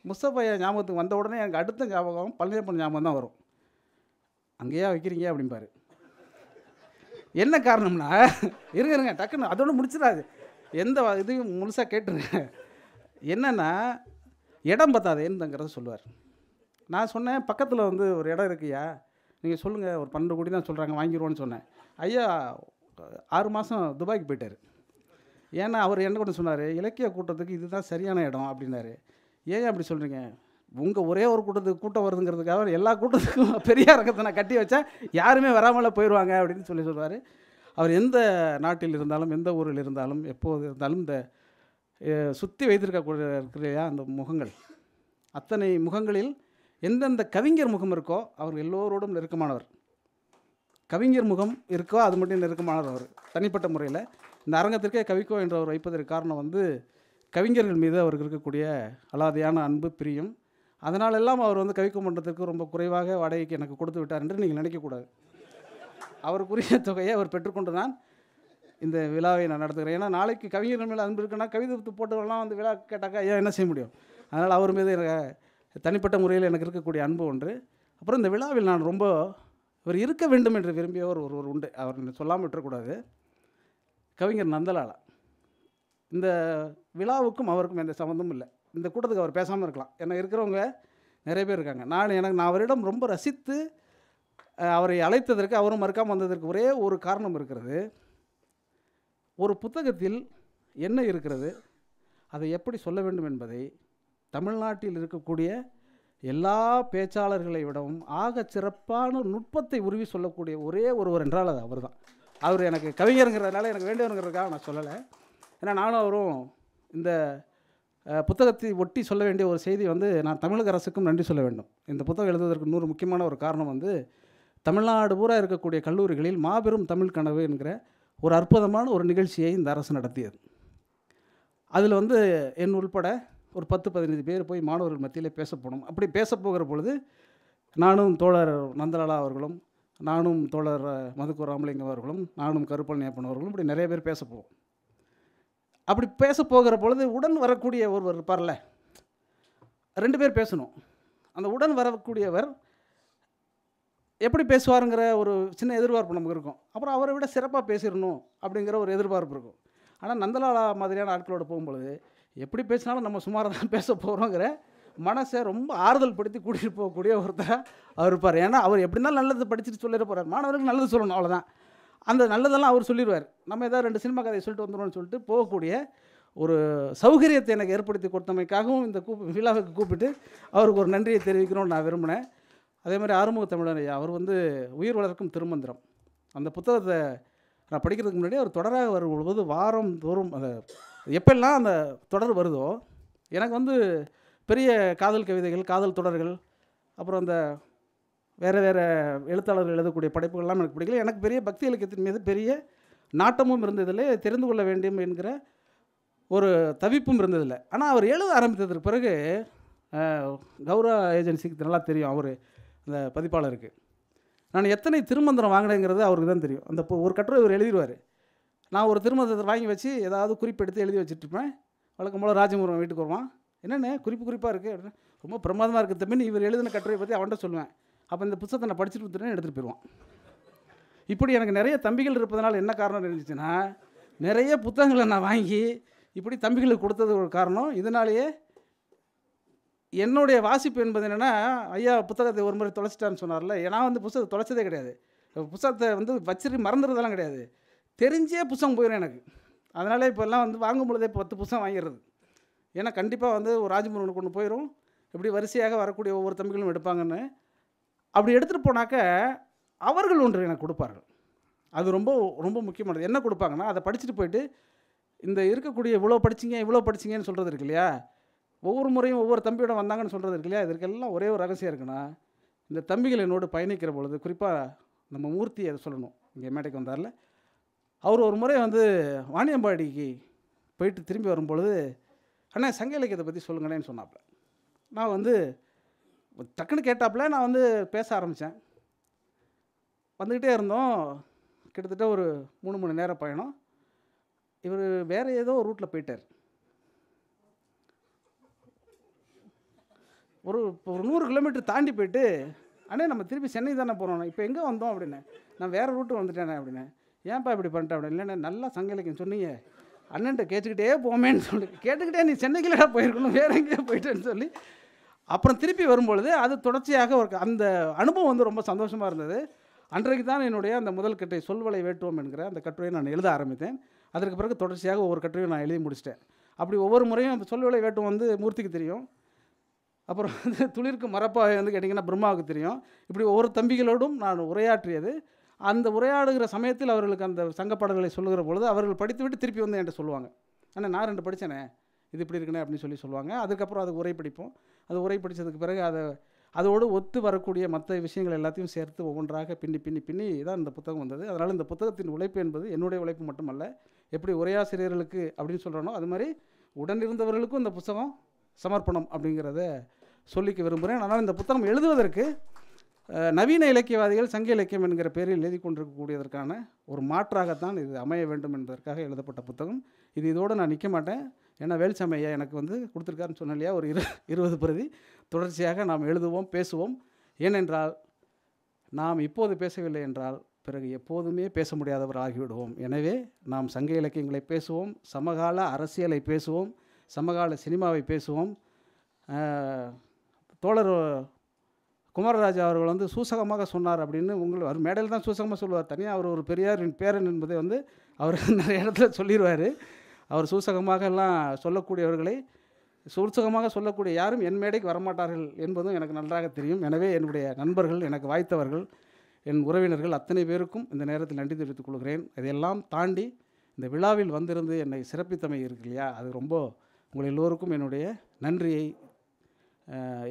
முஸ்தஃபையா ஞாபகத்துக்கு வந்த உடனே எனக்கு அடுத்த ஞாபகம் பழனியப்பன் ஞாபகம் தான் வரும். அங்கேயா வைக்கிறீங்க அப்படிம்பாரு. என்ன காரணம்னா, இருங்க டக்குன்னு அதோட முடிச்சிடாது, எந்த இதையும் முழுசாக கேட்டுருங்க. என்னென்னா இடம் பத்தாதேன்னுங்கிறத சொல்லுவார். நான் சொன்னேன் பக்கத்தில் வந்து ஒரு இடம் இருக்குயா, நீங்கள் சொல்லுங்கள், ஒரு 12 கோடி தான் சொல்கிறாங்க, வாங்கிடுவோன்னு சொன்னேன். ஐயா 6 மாதம் துபாய்க்கு போயிட்டார். ஏன்னா அவர் என்ன கூட சொன்னார், இலக்கிய கூட்டத்துக்கு இதுதான் சரியான இடம் அப்படின்னாரு. ஏன் அப்படி சொல்கிறீங்க, உங்கள் ஒரே ஒரு கூட்டம் வருதுங்கிறதுக்காக எல்லா கூட்டத்துக்கும் பெரிய அரங்கத்தை நான் கட்டி வச்சா யாருமே வராமல் போயிடுவாங்க அப்படின்னு சொல்லுவார். அவர் எந்த நாட்டில் இருந்தாலும் எந்த ஊரில் இருந்தாலும் எப்போது இருந்தாலும் இந்த சுற்றி வைத்திருக்கக்கூடிய இருக்கிறையா அந்த முகங்கள், அத்தனை முகங்களில் எந்தெந்த கவிஞர் முகம் இருக்கோ அவர் எல்லோரோடும் நெருக்கமானவர். கவிஞர் முகம் இருக்கோ அது மட்டும் நெருக்கமானவர் அவர் தனிப்பட்ட முறையில். இந்த அரங்கத்திற்கே கவிக்கோ என்று அவர் வைப்பதற்கு காரணம் வந்து கவிஞர்கள் மீது அவருக்கு இருக்கக்கூடிய அலாதையான அன்பு, பிரியம். அதனாலெல்லாம் அவர் வந்து கவிக்கோ மன்றத்திற்கு ரொம்ப குறைவாக வாடகைக்கு எனக்கு கொடுத்து விட்டார் என்று நீங்கள் நினைக்கக்கூடாது. அவருக்குரிய தொகையை அவர் பெற்றுக்கொண்டு தான் இந்த விழாவை நான் நடத்துகிறேன். ஏன்னா நாளைக்கு கவிஞர்கள் மேலே அன்பு இருக்குன்னா கவிதை போட்டுலாம் வந்து விழா கேட்டாக்கா ஐயா என்ன செய்ய முடியும். அதனால் அவர் மீது தனிப்பட்ட முறையில் எனக்கு இருக்கக்கூடிய அன்பு ஒன்று. அப்புறம் இந்த விழாவில் நான் ரொம்ப இவர் இருக்க வேண்டும் என்று விரும்பியவர் ஒருவர் உண்டு, அவர் சொல்லாமல் விட்டுறக்கூடாது. கவிஞர் நந்தலாலா. இந்த விழாவுக்கும் அவருக்கும் எந்த சம்மந்தமும் இல்லை. இந்த கூட்டத்துக்கு அவர் பேசாமல் இருக்கலாம், ஏன்னா இருக்கிறவங்க நிறைய பேர் இருக்காங்க. நான் அவரிடம் ரொம்ப ரசித்து அவரை அழைத்ததற்கு, அவரும் மறுக்காமல் வந்ததற்கு ஒரே ஒரு காரணம் இருக்கிறது. ஒரு புத்தகத்தில் என்ன இருக்கிறது, அதை எப்படி சொல்ல வேண்டும் என்பதை தமிழ்நாட்டில் இருக்கக்கூடிய எல்லா பேச்சாளர்களை விடவும் ஆக சிறப்பான நுட்பத்தை உருவி சொல்லக்கூடிய ஒரே ஒருவர் என்றால் அது அவர் தான். அவர் எனக்கு கவிஞருங்கிறதுனால எனக்கு வேண்டியவருங்கிறதுக்காக நான் சொல்லலை. ஏன்னா நானும் அவரும் இந்த புத்தகத்தை ஒட்டி சொல்ல வேண்டிய ஒரு செய்தி வந்து, நான் தமிழக அரசுக்கும் நன்றி சொல்ல வேண்டும். இந்த புத்தகம் எழுதுவதற்கு இன்னொரு முக்கியமான ஒரு காரணம் வந்து, தமிழ்நாடு பூரா இருக்கக்கூடிய கல்லூரிகளில் மாபெரும் தமிழ் கனவு என்கிற ஒரு அற்புதமான ஒரு நிகழ்ச்சியை இந்த அரசு நடத்தியது. அதில் வந்து என் உள்பட ஒரு 10-15 பேர் போய் மாணவர்கள் மத்தியிலே பேச போனோம். அப்படி பேச போகிற பொழுது நானும் தோழர் நந்தலாலா அவர்களும், நானும் தோழர் மதுக்கூர் ராமலிங்கம் அவர்களும், நானும் கருப்பழனியப்பன் அவர்களும் இப்படி நிறைய பேர் பேச போவோம். அப்படி பேச போகிற பொழுது உடன் வரக்கூடிய ஒருவர் இருப்பார்ல, 2 பேர் பேசணும். அந்த உடன் வரக்கூடியவர் எப்படி பேசுவாருங்கிற ஒரு சின்ன எதிர்பார்ப்பு நமக்கு இருக்கும். அப்புறம் அவரை விட சிறப்பாக பேசிடணும் அப்படிங்கிற ஒரு எதிர்பார்ப்பு இருக்கும். ஆனால் நந்தலாலா மாதிரியான ஆட்களோடு போகும்பொழுது எப்படி பேசினாலும் நம்ம சுமாராக தான் பேச போகிறோங்கிற மனசை ரொம்ப ஆறுதல் படுத்தி கூட்டிகிட்டு போகக்கூடிய ஒருத்தர் அவர் இருப்பார். ஏன்னா அவர் எப்படினாலும் நல்லது படிச்சுட்டு சொல்லிட போகிறார், மாணவர்களுக்கு நல்லது சொல்லணும், அவ்வளோதான். அந்த நல்லதெல்லாம் அவர் சொல்லிடுவார். நம்ம ஏதாவது 2 சினிமா கதையை சொல்லிட்டு வந்துடுவோம்னு சொல்லிட்டு போகக்கூடிய ஒரு சௌகரியத்தை எனக்கு ஏற்படுத்தி கொடுத்தமைக்காகவும் இந்த விழாவுக்கு கூப்பிட்டு அவருக்கு ஒரு நன்றியை தெரிவிக்கணும்னு நான் விரும்பினேன். அதே மாதிரி ஆறுமுக தமிழன் ஐயா, அவர் வந்து உயிர் வளர்க்கும் திருமந்திரம் அந்த புத்தகத்தை நான் படிக்கிறதுக்கு முன்னாடி அவர் தொடராக வரும்பொழுது வாரம் தோறும் அதை எப்பெல்லாம் அந்த தொடர் வருதோ எனக்கு வந்து பெரிய காதல் கவிதைகள், காதல் தொடர்கள், அப்புறம் அந்த வேறு வேறு எழுத்தாளர்கள் எழுதக்கூடிய படைப்புகள்லாம் எனக்கு பிடிக்கல. எனக்கு பெரிய பக்தி இலக்கியத்தின் மீது பெரிய நாட்டமும் இருந்ததில்லை, தெரிந்து கொள்ள வேண்டும் என்கிற ஒரு தவிப்பும் இருந்ததில்லை. ஆனால் அவர் எழுத ஆரம்பித்ததற்கு பிறகு கௌரா ஏஜென்சிக்கு நல்லா தெரியும், அவர் அந்த பதிப்பாளருக்கு நான் எத்தனை திருமந்திரம் வாங்கினேங்கிறது அவருக்கு தான் தெரியும். அந்த ஒரு கட்டுரை இவர் எழுதிடுவார். நான் ஒரு திருமந்திரத்தை வாங்கி வச்சு ஏதாவது குறிப்பெடுத்து எழுதி வச்சுட்ருப்பேன். வழக்கம் போல் ராஜமுருகன் வீட்டுக்கு வருவான், என்னென்ன குறிப்பாக இருக்குது அப்படின்னு, ரொம்ப பிரமாதமாக இருக்குது தம்பின்னு இவர் எழுதின கட்டுரையை பற்றி அவன்கிட்ட சொல்லுவேன். அப்போ இந்த புத்தகத்தை நான் படிச்சுட்டு வந்துட்டேன்னு எடுத்துகிட்டு போயிடுவான். இப்படி எனக்கு நிறைய தம்பிகள் இருப்பதனால என்ன காரணம் இருந்துச்சுன்னா, நிறைய புத்தகங்களை நான் வாங்கி இப்படி தம்பிகளுக்கு கொடுத்தது ஒரு காரணம். இதனாலேயே என்னுடைய வாசிப்பு என்பது என்னென்னா, ஐயா புத்தகத்தை ஒரு முறை தொலைச்சிட்டான்னு சொன்னார்ல, நான் வந்து புத்தகத்தை தொலைச்சதே கிடையாது. புத்தகத்தை வந்து வச்சுட்டு மறந்துடுறதெல்லாம் கிடையாது, தெரிஞ்சே புத்தகம் போயிடும் எனக்கு. அதனால் இப்போல்லாம் வந்து வாங்கும் பொழுதே 10 புத்தகம் வாங்கிடுறது. ஏன்னா கண்டிப்பாக வந்து ஒரு ராஜமுருகனுக்கு ஒன்று போயிடும், இப்படி வரிசையாக வரக்கூடிய ஒவ்வொரு தம்பிகளும் எடுப்பாங்கன்னு. அப்படி எடுத்துகிட்டு போனாக்க அவர்கள் ஒன்று எனக்கு கொடுப்பார்கள். அது ரொம்ப ரொம்ப முக்கியமானது. என்ன கொடுப்பாங்கன்னா, அதை படிச்சுட்டு போயிட்டு இந்த இருக்கக்கூடிய இவ்வளோ படிச்சிங்கன்னு சொல்கிறது இருக்கு இல்லையா, ஒவ்வொரு முறையும் ஒவ்வொரு தம்பியோட வந்தாங்கன்னு சொல்கிறது இருக்கு இல்லையா, இதற்கெல்லாம் ஒரே ஒரு ரகசியம் இருக்குன்னா, இந்த தம்பிகள் என்னோடு பயணிக்கிற பொழுது, குறிப்பாக நம்ம மூர்த்தி அதை சொல்லணும், இங்கே மேடைக்கு வந்தார்ல, அவர் ஒரு முறை வந்து வாணியம்பாடிக்கு போயிட்டு திரும்பி வரும்பொழுது, அண்ணா சங்க இலக்கியத்தை பற்றி சொல்லுங்களேன்னு சொன்னாப்புல. நான் வந்து டக்குன்னு கேட்டாப்புல, நான் வந்து பேச ஆரம்பித்தேன். வந்துக்கிட்டே இருந்தோம், கிட்டத்தட்ட ஒரு 3 மணி நேரம் பயணம். இவர் வேறு ஏதோ ஒரு ரூட்டில் போயிட்டார். ஒரு 100 கிலோமீட்டர் தாண்டி போயிட்டு, அண்ணே நம்ம திருப்பி சென்னை தானே போகிறோம், இப்போ எங்கே வந்தோம் அப்படின்னு, நான் வேறு ரூட்டு வந்துட்டேனே அப்படின்னு. ஏன்ப்பா இப்படி பண்ணிட்டேன் அப்படின்னு. இல்லைண்ணே நல்லா சங்க இலக்கியம் சொன்னீங்க, அண்ணன்ட்ட கேட்டுக்கிட்டே போமேன்னு சொல்லி கேட்டுக்கிட்டே நீ சென்னைக்குள்ளே போயிருக்கணும், வேறு எங்கேயோ போயிட்டேன்னு சொல்லி அப்புறம் திருப்பி வரும்பொழுது அது தொடர்ச்சியாக ஒரு அந்த அனுபவம் வந்து ரொம்ப சந்தோஷமாக இருந்தது. அன்றைக்கு தான் என்னுடைய அந்த முதல் கட்டுரை சொல்வலை வேட்டுவோம் என்கிற அந்த கட்டுரையை நான் எழுத ஆரம்பித்தேன். அதற்கு பிறகு தொடர்ச்சியாக ஒவ்வொரு கட்டுரையும் நான் எழுதி முடிச்சிட்டேன். அப்படி ஒவ்வொரு முறையும் அந்த சொல்வலை வேட்டுவோம் வந்து மூர்த்திக்கு தெரியும், அப்புறம் வந்து துளிர்க்கு மரப்பாவை வந்து கேட்டிங்கன்னா பிரம்மாவுக்கு தெரியும். இப்படி ஒவ்வொரு தம்பிகளோடும் நான் உரையாற்றியது. அந்த உரையாடுகிற சமயத்தில் அவர்களுக்கு அந்த சங்கப்பாடல்களை சொல்லுகிற பொழுது அவர்கள் படித்துவிட்டு திருப்பி வந்து என்கிட்ட சொல்லுவாங்க, ஆனால் நான் 2 படித்தேனே இது இப்படி இருக்குண்ணே அப்படின்னு சொல்லுவாங்க. அதுக்கப்புறம் அது உரை படிப்போம். அது உரை படித்ததுக்கு பிறகு அதோடு ஒத்து வரக்கூடிய மற்ற விஷயங்கள் எல்லாத்தையும் சேர்த்து ஒவ்வொன்றாக பின்னி தான் இந்த புத்தகம் வந்தது. அதனால் இந்த புத்தகத்தின் உழைப்பு என்பது என்னுடைய உழைப்பு மட்டுமல்ல, எப்படி உரையாசிரியர்களுக்கு அப்படின்னு சொல்கிறனோ அது மாதிரி உடனிருந்தவர்களுக்கும் இந்த புத்தகம் சமர்ப்பணம் அப்படிங்கிறத சொல்லிக்க விரும்புகிறேன். ஆனால் இந்த புத்தகம் எழுதுவதற்கு நவீன இலக்கியவாதிகள் சங்க இலக்கியம் என்கிற பேரில் எழுதி கொண்டிருக்கக்கூடியதற்கான ஒரு மாற்றாகத்தான் இது அமைய வேண்டும் என்பதற்காக எழுதப்பட்ட புத்தகம். இதோடு நான் நிற்க மாட்டேன். ஏன்னா வேல்சாமையா எனக்கு வந்து கொடுத்துருக்காருன்னு சொன்ன இல்லையா, ஒரு 20 பிரதி தொடர்ச்சியாக நாம் எழுதுவோம், பேசுவோம். ஏனென்றால் நாம் இப்போது பேசவில்லை என்றால் பிறகு எப்போதுமே பேச முடியாதவர் ஆகிவிடுவோம். எனவே நாம் சங்க இலக்கியங்களை பேசுவோம், சமகால அரசியலை பேசுவோம், சமகால சினிமாவை பேசுவோம். தோழர் குமாரராஜா அவர்கள் வந்து சூசகமாக சொன்னார் அப்படின்னு அவர் மேடையில் தான் சூசகமாக சொல்லுவார், தனியாக அவர் ஒரு பெரியாரின் பேரன் என்பதை வந்து அவர் நிறைய இடத்துல சொல்லிடுவார். அவர் சூசகமாக எல்லாம் சொல்லக்கூடியவர்களை சூசகமாக சொல்லக்கூடிய யாரும் என் மேடைக்கு வரமாட்டார்கள் என்பதும் எனக்கு நன்றாக தெரியும். எனவே என்னுடைய நண்பர்கள், எனக்கு வாய்த்தவர்கள், என் உறவினர்கள் அத்தனை பேருக்கும் இந்த நேரத்தில் நன்றி தெரிவித்துக் கொள்கிறேன். இதையெல்லாம் தாண்டி இந்த விழாவில் வந்திருந்து என்னை சிறப்பித்தமை இருக்கு இல்லையா, அது ரொம்ப உங்கள் எல்லோருக்கும் என்னுடைய நன்றியை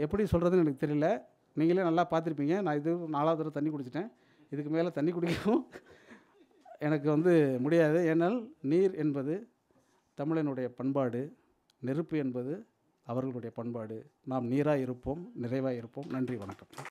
எப்படி சொல்கிறதுன்னு எனக்கு தெரியல. நீங்களே நல்லா பார்த்துருப்பீங்க, நான் இது 4வது தடவை தண்ணி குடிச்சிட்டேன். இதுக்கு மேலே தண்ணி குடிக்கவும் எனக்கு வந்து முடியாது. ஏனால் நீர் என்பது தமிழனுடைய பண்பாடு, நெருப்பு என்பது அவர்களுடைய பண்பாடு. நாம் நீராக இருப்போம், நிறைவாக இருப்போம். நன்றி, வணக்கம்.